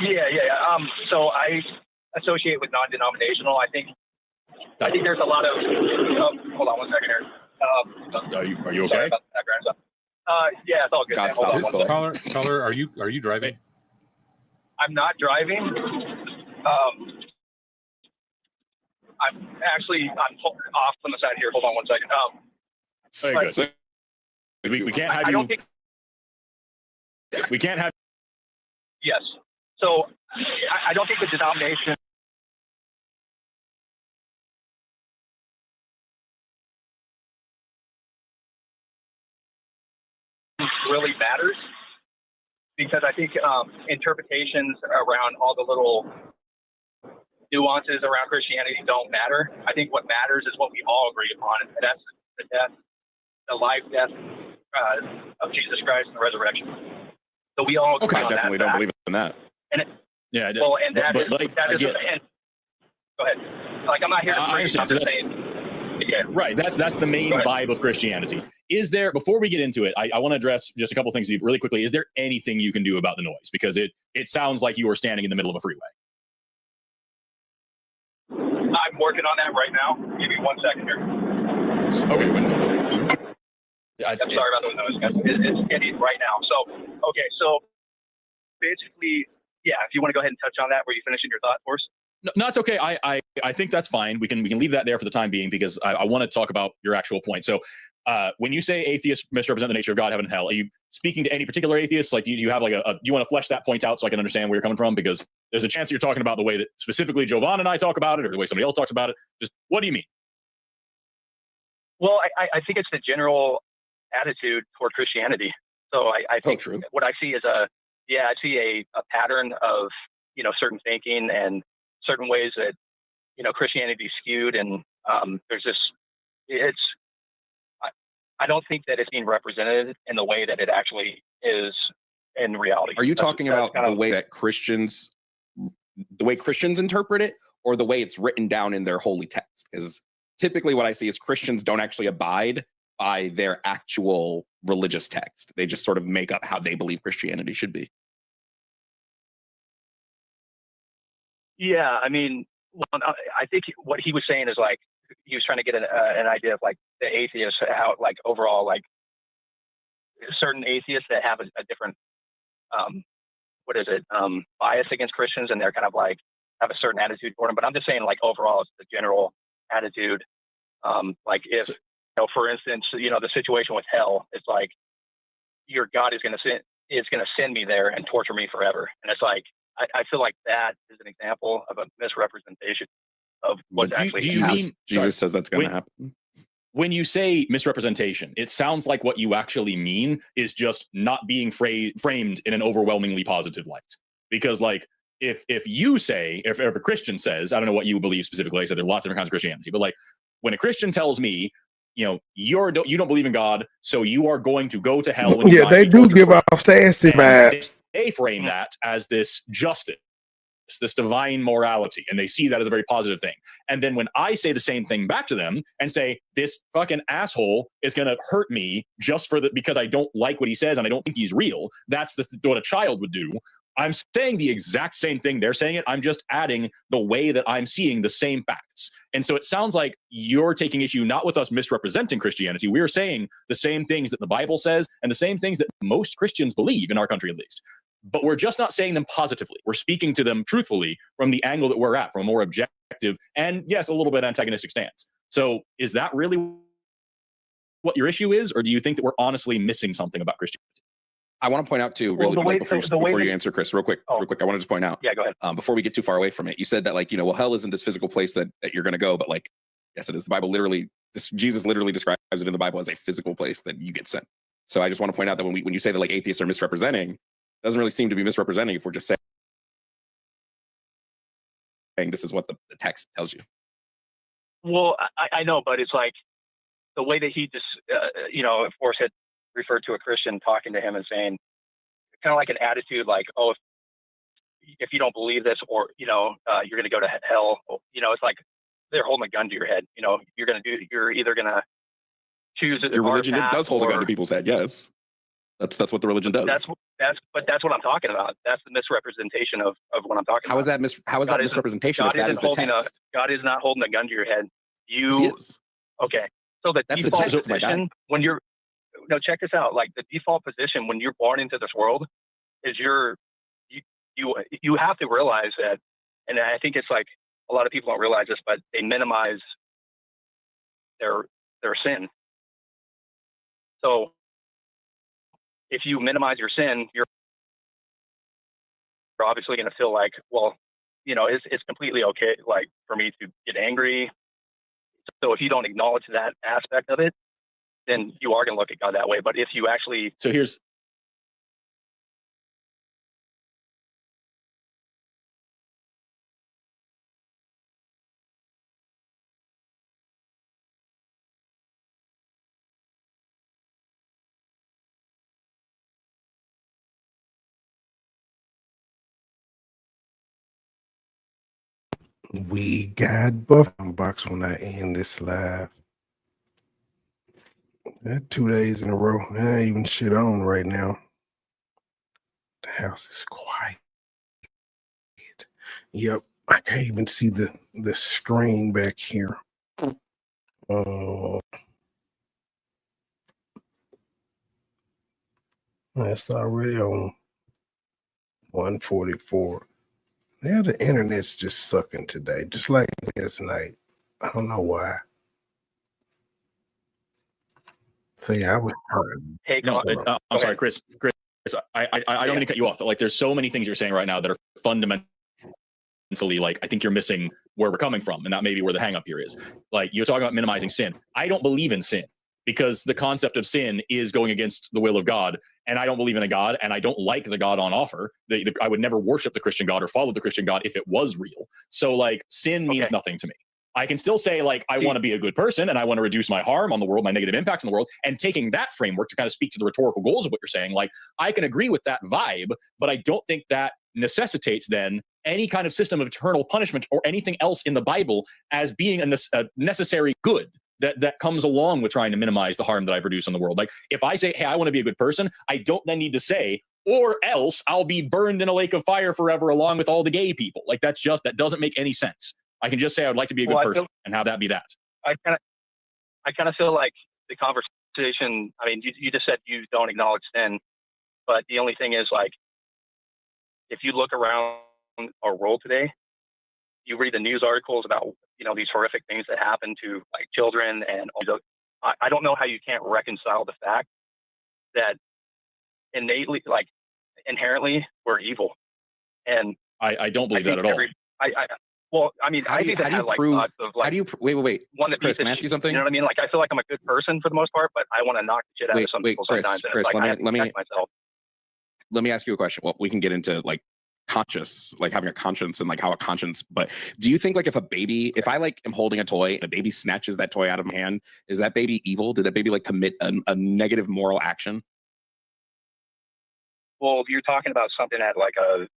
Yeah. So I associate with non-denominational. I think there's a lot of. Hold on one second here. Are you okay? Sorry about the background stuff. Yeah, it's all good. God, Hold on stop one this second. Caller, are you driving? I'm not driving. I'm off on the side here. Hold on one second. Very good. We can't have I you. don't think. We can't have. Yes. So I don't think the denomination really matters, because I think interpretations around all the little nuances around Christianity don't matter. I think what matters is what we all agree upon, and that's the death, the life, death of Jesus Christ and the resurrection. So we all agree on that. I definitely don't believe in that. And it, yeah, well, and that is like, that is. And, go ahead. Like, I'm not here to I preach. understand. I'm just saying. Yeah. Right. That's the main vibe of Christianity. Is there, before we get into it, I want to address just a couple things really quickly. Is there anything you can do about the noise? Because it sounds like you are standing in the middle of a freeway. I'm working on that right now. Give me 1 second here. Okay. I'm sorry about the noise, guys. It's getting right now. So, okay. So basically, yeah, if you want to go ahead and touch on that, were you finishing your thought for us? No, it's okay. I think that's fine. We can leave that there for the time being, because I want to talk about your actual point. So when you say atheists misrepresent the nature of God, heaven, and hell, are you speaking to any particular atheists? Like, do you have like do you want to flesh that point out so I can understand where you're coming from? Because there's a chance you're talking about the way that specifically Jovan and I talk about it, or the way somebody else talks about it. Just what do you mean? Well, I think it's the general attitude toward Christianity. So I think what I see is I see a pattern of, certain thinking and certain ways that, Christianity is skewed. And there's this, I don't think that it's being represented in the way that it actually is in reality. Are you talking about the way that Christians interpret it, or the way it's written down in their holy text? Because typically what I see is Christians don't actually abide by their actual religious text. They just sort of make up how they believe Christianity should be. Yeah, I mean, I think what he was saying is like, he was trying to get an idea of like the atheists, how like overall, like certain atheists that have a different, bias against Christians, and they're kind of like have a certain attitude for them. But I'm just saying, like, overall, it's the general attitude. Like if, for instance, the situation with hell, it's like your God is going to send me there and torture me forever. And it's like, I feel like that is an example of a misrepresentation of what's actually. Do you mean Jesus says that's going to happen? When you say misrepresentation, it sounds like what you actually mean is just not being framed in an overwhelmingly positive light. Because, like, if a Christian says, I don't know what you believe specifically, I said there's lots of different kinds of Christianity, but like when a Christian tells me, you don't believe in God, so you are going to go to hell when you die, they do give off sassy vibes. They frame that as this justice, this divine morality, and they see that as a very positive thing. And then when I say the same thing back to them and say, this fucking asshole is going to hurt me just because I don't like what he says and I don't think he's real, that's what a child would do. I'm saying the exact same thing they're saying it. I'm just adding the way that I'm seeing the same facts. And so it sounds like you're taking issue not with us misrepresenting Christianity. We're saying the same things that the Bible says and the same things that most Christians believe, in our country at least. But we're just not saying them positively. We're speaking to them truthfully from the angle that we're at, from a more objective and, yes, a little bit antagonistic stance. So is that really what your issue is? Or do you think that we're honestly missing something about Christianity? I want to point out too, really, before you answer, Chris, real quick, I want to just point out. Yeah, go ahead. Before we get too far away from it, you said that, like, well, hell isn't this physical place that you're going to go, but like, yes, it is. The Bible literally, Jesus literally describes it in the Bible as a physical place that you get sent. So I just want to point out that when you say that like atheists are misrepresenting, it doesn't really seem to be misrepresenting if we're just saying this is what the text tells you. Well, I know, but it's like the way that he just, of course, had referred to a Christian talking to him and saying, kind of like an attitude like, oh, if if you don't believe this, or you're going to go to hell. It's like they're holding a gun to your head. You're either going to choose Your our religion, it path, does hold a gun or to people's head. Yes, that's what the religion does. That's what I'm talking about. That's the misrepresentation of what I'm talking How about. is that how is that misrepresentation if that is the text? God is not holding a gun to your head. Yes, he is. Okay. So the That's the default text, my guy. position when you're check this out. Like the default position when you're born into this world is you have to realize that, and I think it's like a lot of people don't realize this, but they minimize their sin. So if you minimize your sin, you're obviously going to feel like, well, it's completely okay, like for me to get angry. So if you don't acknowledge that aspect of it, then you are going to look at God that way. But if you actually, So here's We got buff box when I end this live. That 2 days in a row. There ain't even shit on right now. The house is quiet. Yep, I can't even see the screen back here. It's already on 144. Yeah, the internet's just sucking today, just like last night. I don't know why. So yeah, I was I'm sorry, Chris. I don't mean to cut you off, but like there's so many things you're saying right now that are fundamentally, like, I think you're missing where we're coming from, and that may be where the hang up here is. Like, you're talking about minimizing sin. I don't believe in sin, because the concept of sin is going against the will of God, and I don't believe in a God, and I don't like the God on offer. I would never worship the Christian God or follow the Christian God if it was real. So like, sin means nothing to me. I can still say, like, I want to be a good person and I want to reduce my harm on the world, my negative impact on the world, and taking that framework to kind of speak to the rhetorical goals of what you're saying, like, I can agree with that vibe, but I don't think that necessitates then any kind of system of eternal punishment or anything else in the Bible as being a necessary good that comes along with trying to minimize the harm that I produce on the world. Like, if I say, hey, I want to be a good person, I don't then need to say, or else I'll be burned in a lake of fire forever along with all the gay people. Like, that doesn't make any sense. I can just say I would like to be a good person and have that be that. I kind of feel like the conversation, I mean, you just said you don't acknowledge sin, but the only thing is, like, if you look around our world today, you read the news articles about, these horrific things that happen to, like, children, and I don't know how you can't reconcile the fact that inherently we're evil. And I don't believe that at all. Well, I mean, I think that had like thoughts of, like, wait. One that Chris, can I ask you something? You know what I mean? Like, I feel like I'm a good person for the most part, but I want to knock the shit out of some people Chris, sometimes. Chris, and it's like, let me ask you a question. Well, we can get into like conscious, like having a conscience and like how a conscience. But do you think, like, if I like am holding a toy and a baby snatches that toy out of my hand, is that baby evil? Did that baby like commit a negative moral action? Well, if you're talking about something at like a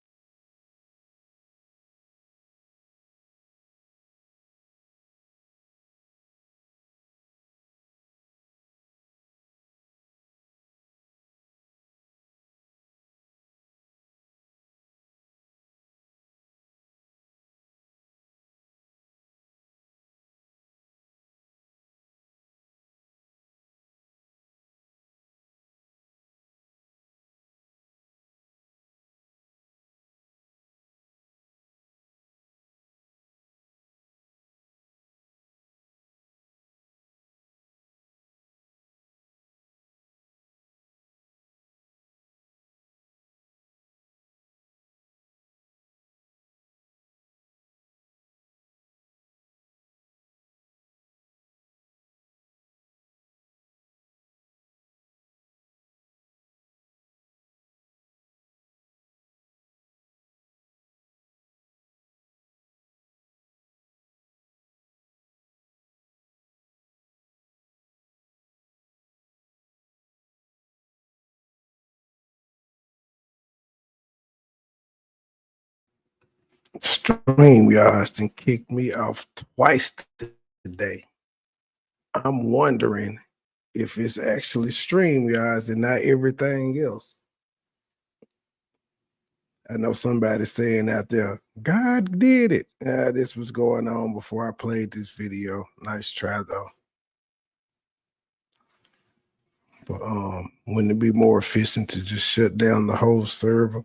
StreamYard and kicked me off twice today. I'm wondering if it's actually StreamYard and not everything else. I know somebody's saying out there, God did it. This was going on before I played this video. Nice try though. But wouldn't it be more efficient to just shut down the whole server?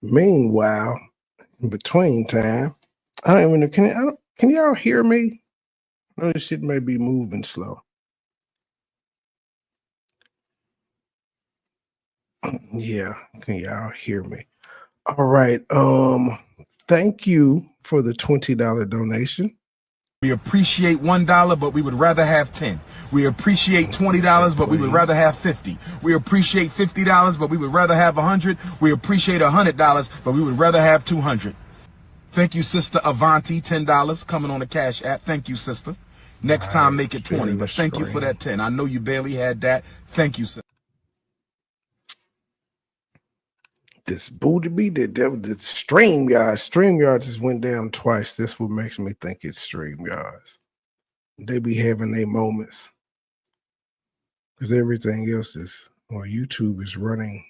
Meanwhile, in between time, I don't even know. Can y'all hear me? Oh, this shit may be moving slow. Yeah, can y'all hear me? All right. Thank you for the $20 donation. We appreciate $1, but we would rather have 10. We appreciate $20, but we would rather have 50. We appreciate $50, but we would rather have 100. We appreciate $100, but we would rather have 200. Thank you, Sister Avanti, $10 coming on the Cash App. Thank you, sister. Next time, make it 20, but thank you for that 10. I know you barely had that. Thank you, sir. This booty be the StreamYard. StreamYard just went down twice. That's what makes me think it's StreamYard. They be having their moments. Because everything else is, or YouTube is running.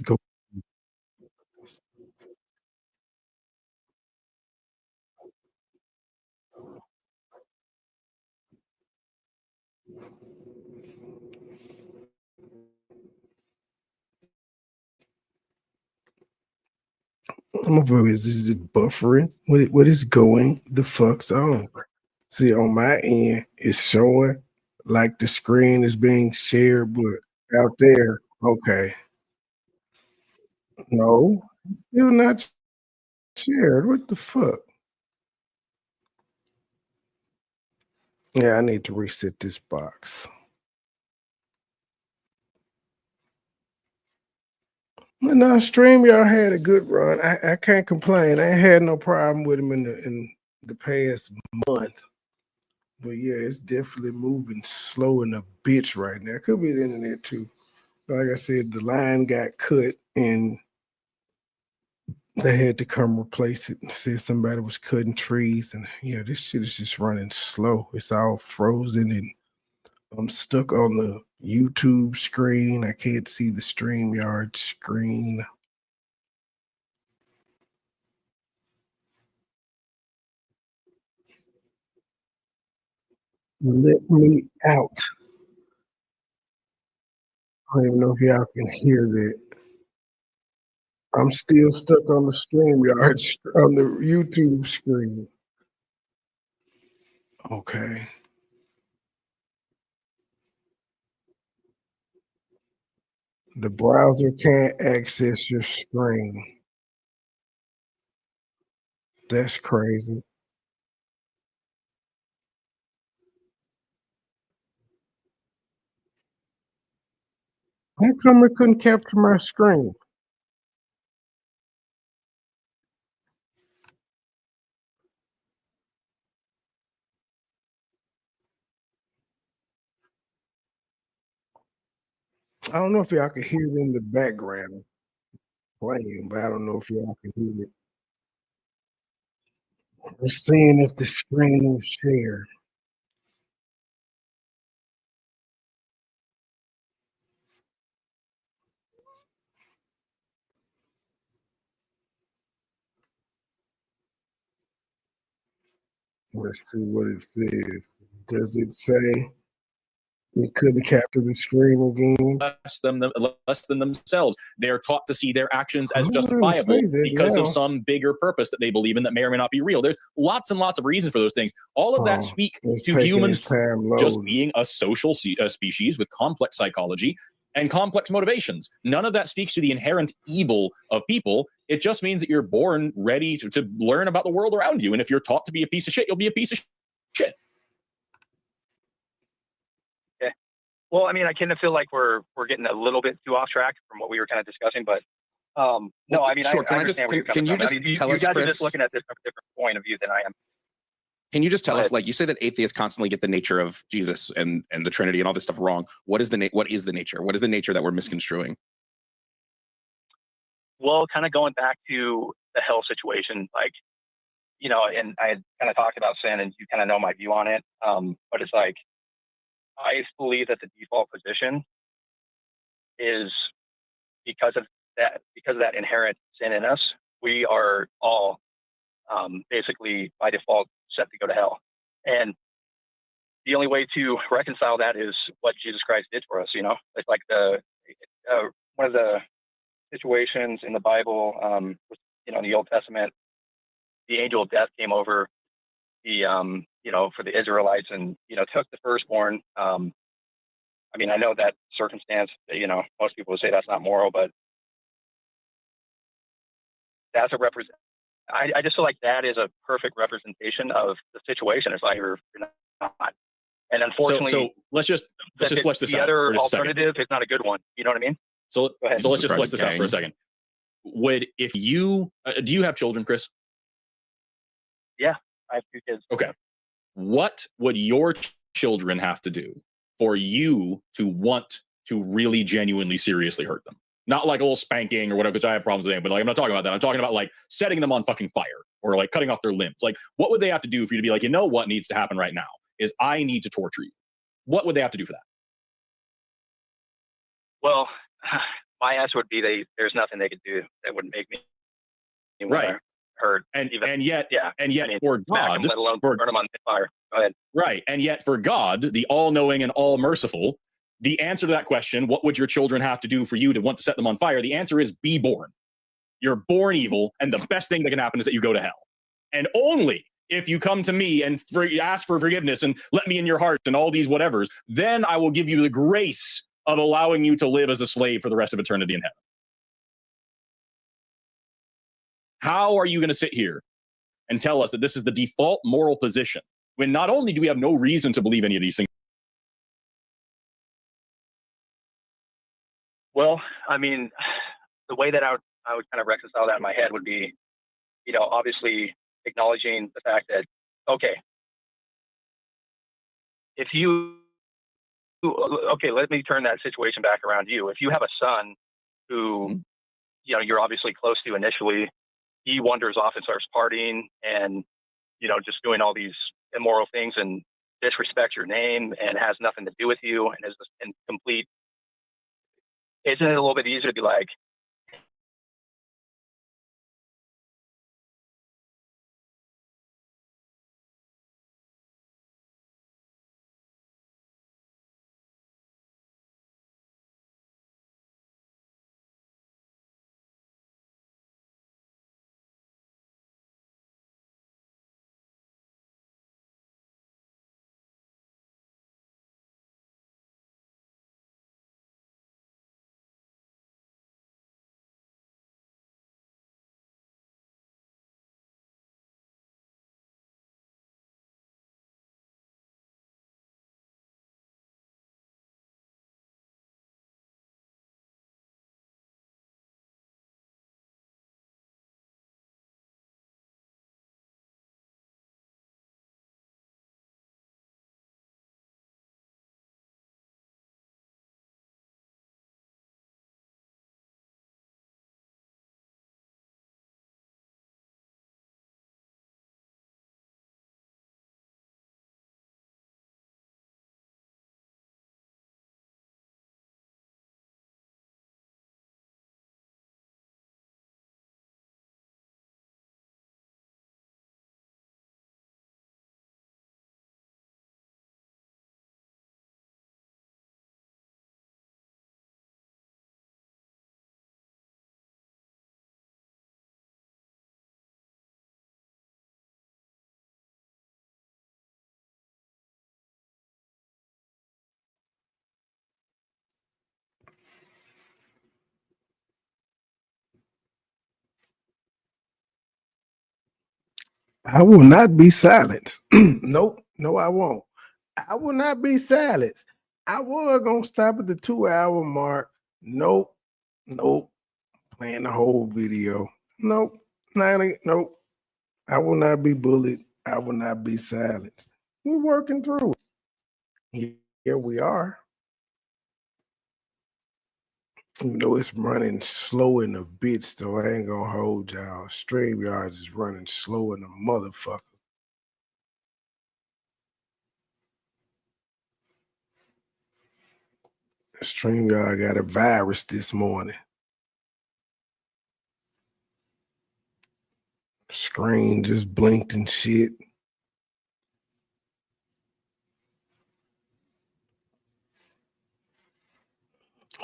Go. I'm over here. Is this buffering? What is going the fuck's on? See, on my end, it's showing like the screen is being shared, but out there, okay. No, still not shared. What the fuck? Yeah, I need to reset this box. Well, no, StreamYard had a good run. I can't complain. I ain't had no problem with him in the past month. But yeah, it's definitely moving slow in a bitch right now. Could be the internet too. Like I said, the line got cut and they had to come replace it. Said somebody was cutting trees, and yeah, this shit is just running slow. It's all frozen, and I'm stuck on the YouTube screen. I can't see the StreamYard screen. Let me out. I don't even know if y'all can hear that. I'm still stuck on the StreamYard on the YouTube screen. Okay. The browser can't access your screen. That's crazy. How come it couldn't capture my screen? I don't know if y'all can hear it in the background playing, but I don't know if y'all can hear it. We're seeing if the screen will share. Let's see what it says. Does it say it couldn't capture the screen again? Less than themselves. They're taught to see their actions as I wouldn't justifiable say that because of now. some bigger purpose that they believe in that may or may not be real. There's lots and lots of reasons for those things. All of that speak It's to taking humans its time just loading. being a social species with complex psychology and complex motivations. None of that speaks to the inherent evil of people. It just means that you're born ready to learn about the world around you. And if you're taught to be a piece of shit, you'll be a piece of shit. Well, I mean, I kind of feel like we're getting a little bit too off track from what we were kind of discussing, but no, I mean, sure. I understand where you're coming from. I mean, you guys are just looking at this from a different point of view than I am. Can you just tell us, like you say that atheists constantly get the nature of Jesus and the Trinity and all this stuff wrong. What is the nature? What is the nature that we're misconstruing? Well, kind of going back to the hell situation, like, you know, and I kind of talked about sin, and you kind of know my view on it. But it's like, I believe that the default position is because of that inherent sin in us, we are all basically by default set to go to hell. And the only way to reconcile that is what Jesus Christ did for us. You know, it's like one of the situations in the Bible, you know, in the Old Testament, the angel of death came over the, you know, for the Israelites, and, you know, took the firstborn. I mean, I know that circumstance, you know, most people would say that's not moral, but that's a I just feel like that is a perfect representation of the situation. It's like you're not. And unfortunately, so let's just flesh this the out. other alternative is not a good one. You know what I mean? So Go ahead. let's just flesh this out for a second. If you do you have children, Chris? Yeah, I have 2 kids. Okay. What would your children have to do for you to want to really genuinely seriously hurt them? Not like a little spanking or whatever, because I have problems with it, but like, I'm not talking about that. I'm talking about like setting them on fucking fire or like cutting off their limbs. Like, what would they have to do for you to be like, you know what needs to happen right now is I need to torture you? What would they have to do for that? Well, my answer would be there's nothing they could do that would make me right hurt. And yet I mean, for God, them, let alone burn them on fire. Go ahead. Right. And yet for God, the all-knowing and all-merciful, the answer to that question, what would your children have to do for you to want to set them on fire? The answer is be born. You're born evil, and the best thing that can happen is that you go to hell. And only if you come to me and ask for forgiveness and let me in your heart and all these whatevers, then I will give you the grace of allowing you to live as a slave for the rest of eternity in heaven. How are you going to sit here and tell us that this is the default moral position when not only do we have no reason to believe any of these things? Well, I mean, the way that I would kind of reconcile that in my head would be, you know, obviously acknowledging the fact that, okay, let me turn that situation back around you. If you have a son who, you know, you're obviously close to initially, he wanders off and starts partying and, you know, just doing all these immoral things and disrespects your name and has nothing to do with you and is in complete. Isn't it a little bit easier to be like, I will not be silenced. Nope. No, I won't. I will not be silenced. I was going to stop at the 2-hour mark. Nope. Nope. Playing the whole video. Nope. Nope. I will not be bullied. I will not be silenced. We're working through it. Here we are. Even though it's running slow in a bitch, though, I ain't gonna hold y'all. StreamYard is running slow in a motherfucker. StreamYard got a virus this morning. Screen just blinked and shit.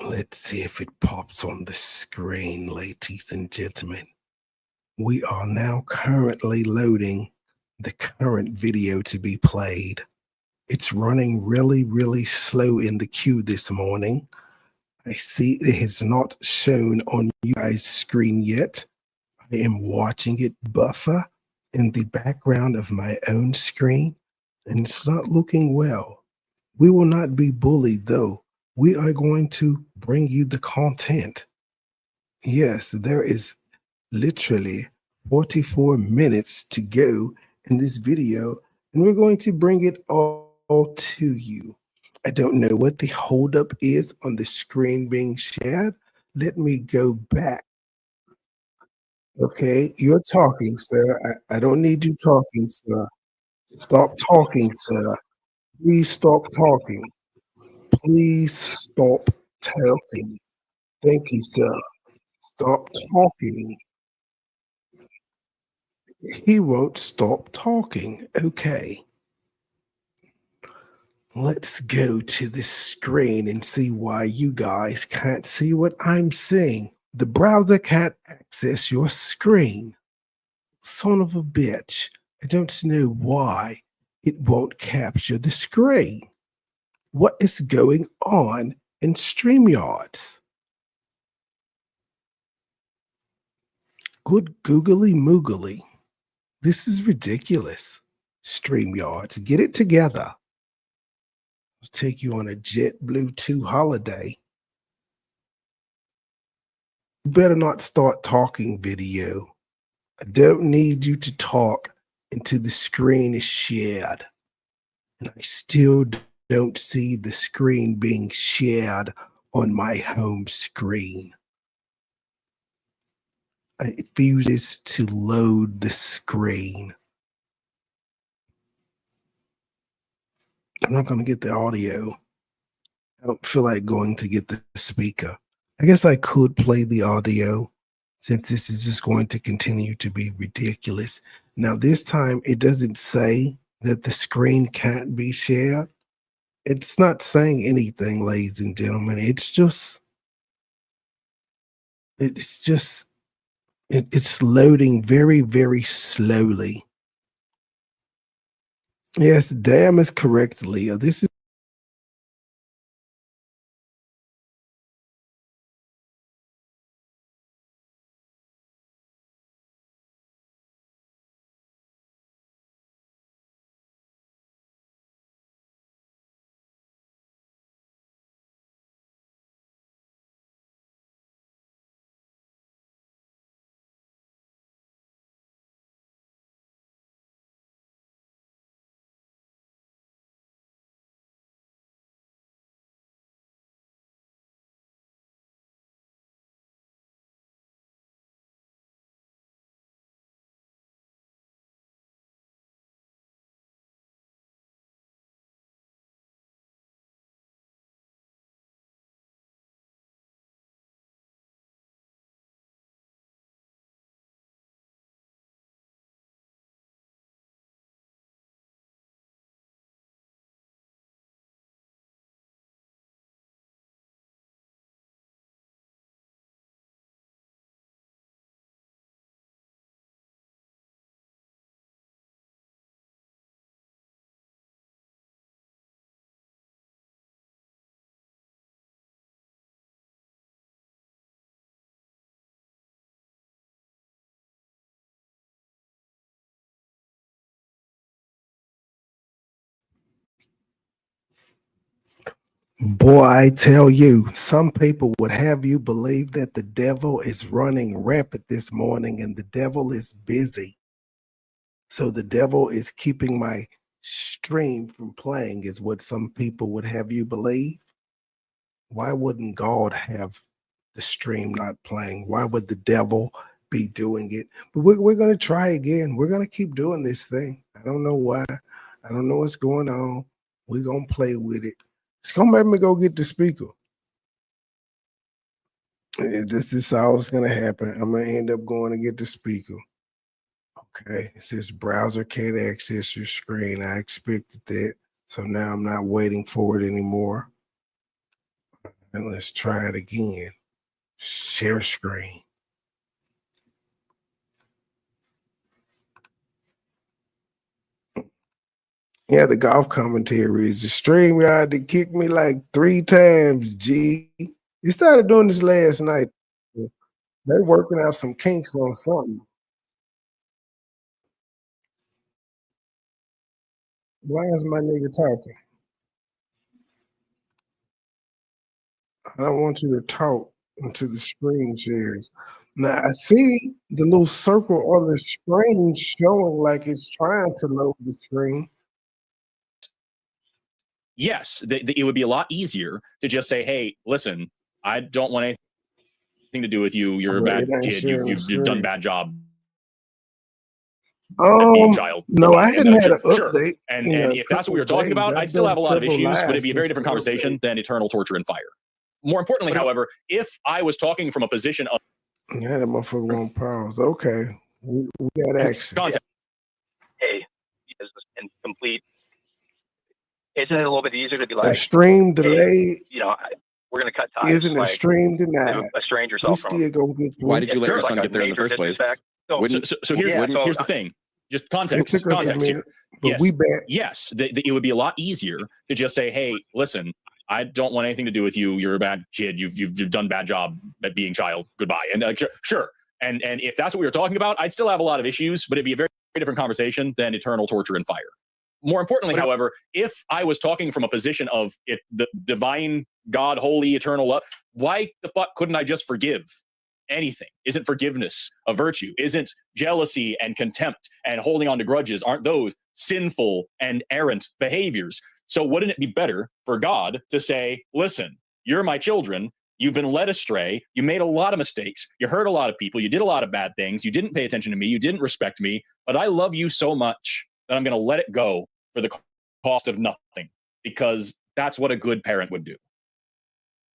Let's see if it pops on the screen, ladies and gentlemen. We are now currently loading the current video to be played. It's running really, really slow in the queue this morning. I see it has not shown on you guys' screen yet. I am watching it buffer in the background of my own screen, and it's not looking well. We will not be bullied, though. We are going to bring you the content. Yes, there is literally 44 minutes to go in this video, and we're going to bring it all to you. I don't know what the holdup is on the screen being shared. Let me go back. Okay, you're talking, sir. I don't need you talking, sir. Stop talking, sir. Please stop talking. Please stop talking. Thank you, sir. Stop talking. He won't stop talking. Okay. Let's go to the screen and see why you guys can't see what I'm seeing. The browser can't access your screen. Son of a bitch. I don't know why it won't capture the screen. What is going on in StreamYards? Good googly moogly. This is ridiculous. StreamYards, get it together. I'll take you on a JetBlue 2 holiday. You better not start talking, video. I don't need you to talk until the screen is shared. And I still don't see the screen being shared on my home screen. It refuses to load the screen. I'm not going to get the audio. I don't feel like going to get the speaker. I guess I could play the audio since this is just going to continue to be ridiculous. Now, this time it doesn't say that the screen can't be shared. It's not saying anything, ladies and gentlemen. It's loading very, very slowly. Yes, damn is correct, Leah. This is boy, I tell you, some people would have you believe that the devil is running rampant this morning and the devil is busy. So the devil is keeping my stream from playing, is what some people would have you believe. Why wouldn't God have the stream not playing? Why would the devil be doing it? But we're going to try again. We're going to keep doing this thing. I don't know why. I don't know what's going on. We're going to play with it. It's going to make me go get the speaker. This is how it's going to happen. I'm going to end up going to get the speaker. Okay, it says browser can't access your screen. I expected that. So now I'm not waiting for it anymore. And let's try it again. Share screen. Yeah, the golf commentary is the stream. Y'all had to kick me like 3 times, G. You started doing this last night. They're working out some kinks on something. Why is my nigga talking? I don't want you to talk into the screen shares. Now I see the little circle on the screen showing like it's trying to load the screen. Yes, it would be a lot easier to just say, hey, listen, I don't want anything to do with you. You're a bad kid. You've done a bad job. Being child. No, I hadn't had an update. Sure. And if that's what we were talking about, I'd still have a lot of issues, but it'd be a very different conversation than eternal torture and fire. More importantly, however, if I was talking from a position of yeah, that motherfucker won't pause. Okay, we got action. Context. Hey, and complete. Isn't it a little bit easier to be like a stream delay? Hey, we're going to cut ties. Isn't a stream denied? Estrange yourself from still gonna get through. Why did you let your son get there in the first place? So here's the thing. Just context here. But yes, we back. Yes, it would be a lot easier to just say, hey, listen, I don't want anything to do with you. You're a bad kid. You've done a bad job at being child. Goodbye. And sure. And if that's what we were talking about, I'd still have a lot of issues, but it'd be a very, very different conversation than eternal torture and fire. More importantly, however, if I was talking from a position of the divine God, holy, eternal love, why the fuck couldn't I just forgive anything? Isn't forgiveness a virtue? Isn't jealousy and contempt and holding on to grudges, aren't those sinful and errant behaviors? So wouldn't it be better for God to say, listen, you're my children. You've been led astray. You made a lot of mistakes. You hurt a lot of people. You did a lot of bad things. You didn't pay attention to me. You didn't respect me. But I love you so much that I'm going to let it go for the cost of nothing, because that's what a good parent would do.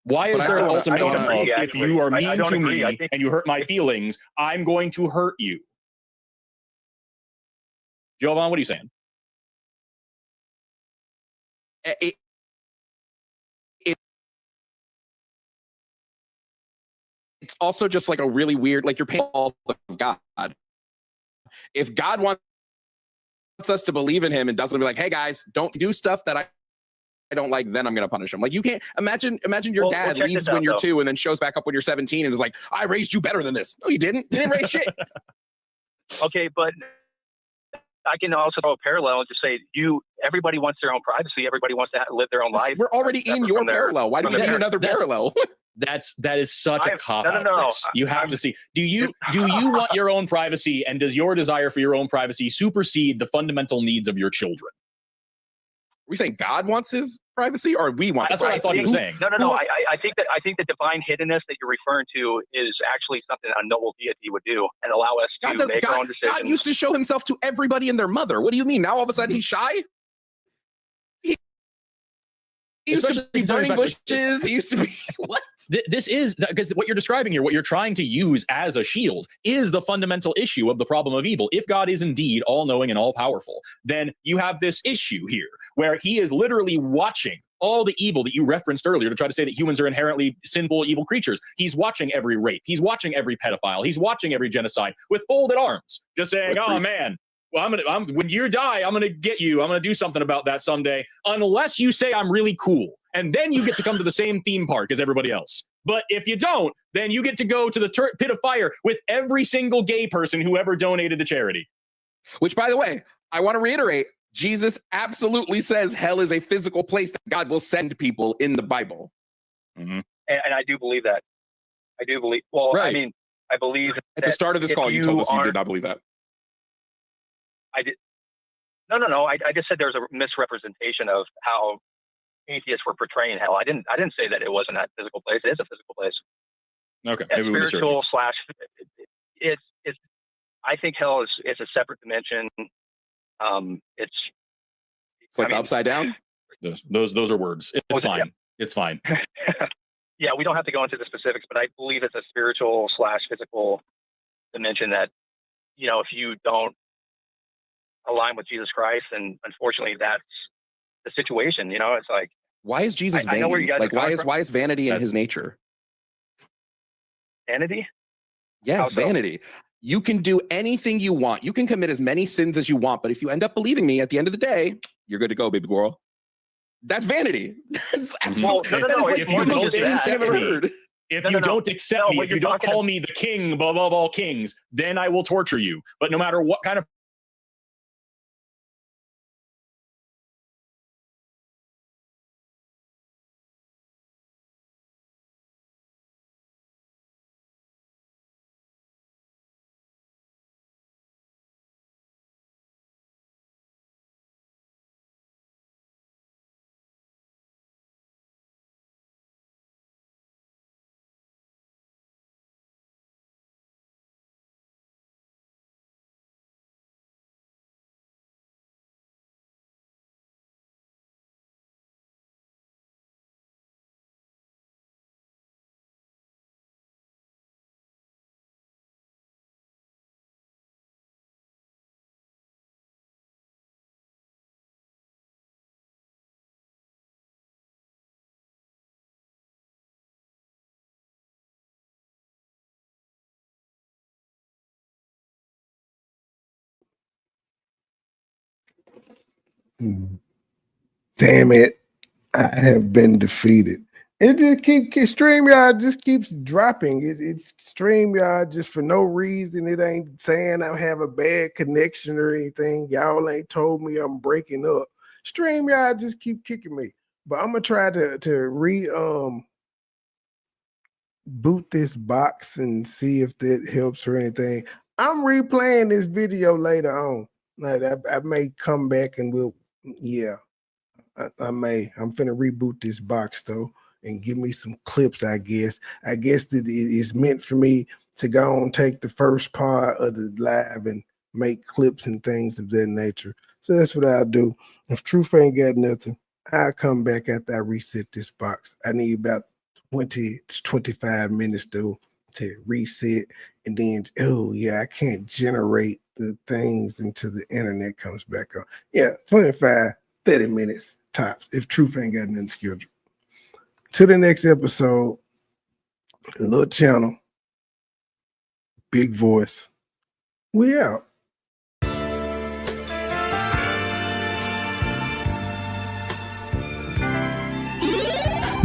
Why is there an ultimatum of, if you are mean to me and you hurt my feelings, I'm going to hurt you? Jovan, what are you saying? It's also just like a really weird, like you're paying all of God. If God wants us to believe in him and doesn't be like, hey guys, don't do stuff that I don't like, then I'm going to punish him. Like, you can't imagine your dad leaves when you're 2 and then shows back up when you're 17 and is like, I raised you better than this. No, you didn't. You didn't raise shit. Okay, but I can also throw a parallel and just say, everybody wants their own privacy. Everybody wants to live their own life. We're already in your parallel. Why do we need another parallel? That is such a cop-out. No. You have to see. Do you want your own privacy, and does your desire for your own privacy supersede the fundamental needs of your children? Are we saying God wants his privacy, or we want? That's what I thought you were saying. No. I think the divine hiddenness that you're referring to is actually something a noble deity would do and allow us to make our own decisions. God used to show himself to everybody and their mother. What do you mean? Now all of a sudden he's shy? He used to be burning bushes. He used to be what? This is because what you're describing here, what you're trying to use as a shield, is the fundamental issue of the problem of evil. If God is indeed all-knowing and all-powerful, then you have this issue here where he is literally watching all the evil that you referenced earlier to try to say that humans are inherently sinful, evil creatures. He's watching every rape. He's watching every pedophile. He's watching every genocide with folded arms, just saying, "Oh man. Well, when you die, I'm gonna get you. I'm gonna do something about that someday, unless you say I'm really cool, and then you get to come to the same theme park as everybody else. But if you don't, then you get to go to the pit of fire with every single gay person who ever donated to charity." Which, by the way, I want to reiterate: Jesus absolutely says hell is a physical place that God will send people in the Bible. Mm-hmm. And I do believe that. I do believe. Well, right. I mean, I believe at the start of this call, you told us you did not believe that. I did. No. I just said there's a misrepresentation of how atheists were portraying hell. I didn't say that it wasn't that physical place. It is a physical place. Okay. Yeah, Maybe we misheard you. spiritual / it's. I think hell is a separate dimension. It's like upside down. Those are words. It's fine. Yeah. It's fine. Yeah, we don't have to go into the specifics, but I believe it's a spiritual / physical dimension that, if you don't align with Jesus Christ, and unfortunately that's the situation. It's like, why is Jesus I know where you vain? guys Like, are why is vanity in his nature? vanity. Yes, How so? vanity. You can do anything you want. You can commit as many sins as you want, but if you end up believing me at the end of the day, you're good to go, baby girl. That's vanity. That's absolutely. no. That is like If the you most don't insane thing I've ever heard. If you don't accept me, what if you you're don't talking call me the king above all kings, then I will torture you. But no matter what kind of Damn it. I have been defeated. It just StreamYard just keeps dropping. It's StreamYard just for no reason. It ain't saying I have a bad connection or anything. Y'all ain't told me I'm breaking up. StreamYard just keep kicking me. But I'm gonna try to boot this box and see if that helps or anything. I'm replaying this video later on. Like I may come back and I may. I'm finna reboot this box though and give me some clips, I guess. I guess that it's meant for me to go and take the first part of the live and make clips and things of that nature. So that's what I'll do. If Truth ain't got nothing, I'll come back after I reset this box. I need about 20 to 25 minutes though to reset, and then I can't generate the things until the internet comes back on. 25 30 minutes tops if Truth ain't got nothing scheduled. To the next episode, a little channel, big voice. We out.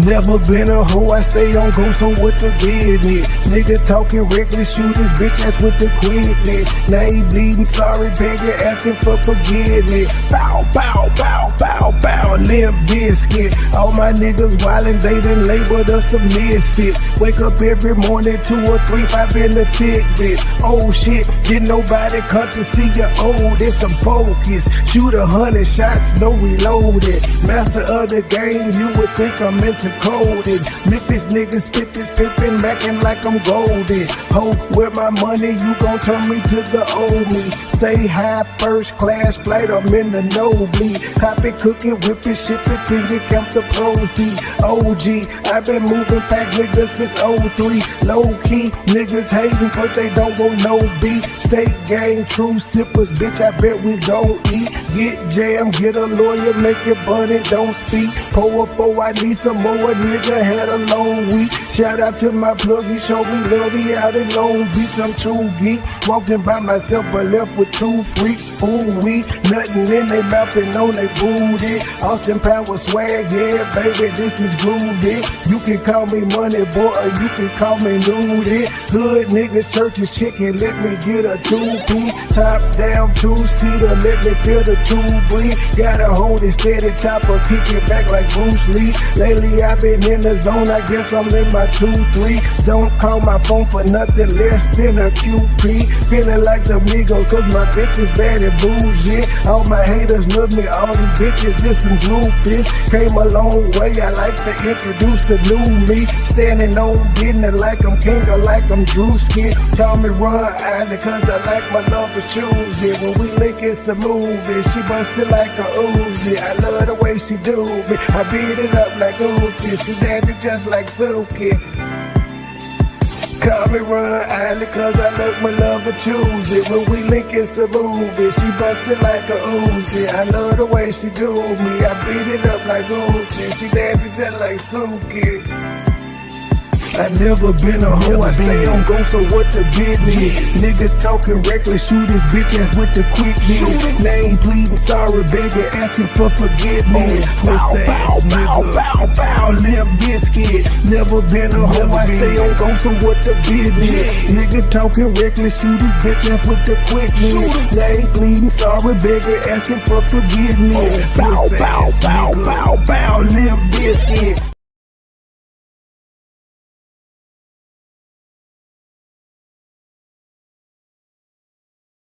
Never been a hoe, I stay on go, so what the business? Nigga talking reckless, shoot his bitch ass with the quickness. Now he bleeding, sorry, begging, asking for forgiveness. Bow, bow, bow, bow, bow, limp biscuit. All my niggas wildin', they done labeled us a misfit. Wake up every morning, 2 or 3, 5 in the tidbit. Oh shit, didn't nobody come to see you old. It's some focus, shoot 100 shots, no reloaded. Master of the game, you would think I'm into coded. Memphis niggas spit this pippin', mackin' like I'm golden. Hope with my money, you gon' turn me to the old me. Stay high, first class flight, I'm in the nosebleed. Copy, cooking, whip it, ship it till you count the proceeds. OG, I've been moving back niggas since 03. Low key, niggas hating, but they don't want no beat. State gang, true sippers, bitch, I bet we don't eat. Get jammed, get a lawyer, make it bunny, don't speak. Pour up, I need some more. A nigga had a long week. Shout out to my plug, he showed me love, he out in Long Beach. I'm true geek, walking by myself but left with 2 freaks. Ooh wee, nothing in they mouth and on they booty. Austin Power swag, yeah baby, this is groovy. You can call me money boy or you can call me nudie. Hood niggas, churches, chicken, let me get a 2-piece. Top down, 2-seater, let me feel the 2 breathe. Gotta hold it steady, chopper, kick it back like Bruce Lee. Lately I've been in the zone, I guess I'm in my 2-3. Don't call my phone for nothing less than a QP. Feeling like the Migos, cause my bitch is bad that bougie. All my haters love me, all these bitches just some groupies. Came a long way, I like to introduce the new me. Standing on business like I'm king or like I'm Drewski. Call me Ron Island cause I like my love for choosy. When we link it's a movie, she bustin' like a Uzi. I love the way she do me, I beat it up like Uzi. She dancing just like Suki. Call me Ron Island cause I look my love for choosy. When we link it's a movie, she bustin' like a Uzi. I love the way she do me, I beat it up like Uzi. She dancing just like Suki. I never been a hoe, I stay on go, so what the business? Niggas talking reckless, shoot his bitch ass with the quickness. Name pleading, sorry, begging, asking for forgiveness. Bow, bow, bow, bow, bow, Limp Biscuit. Never been a hoe, I stay on go, so what the business? Nigga talking reckless, shoot his bitch ass with the quickness. Name pleading, sorry, begging, asking for forgiveness. Bow, bow, bow, bow, bow, Limp Biscuit.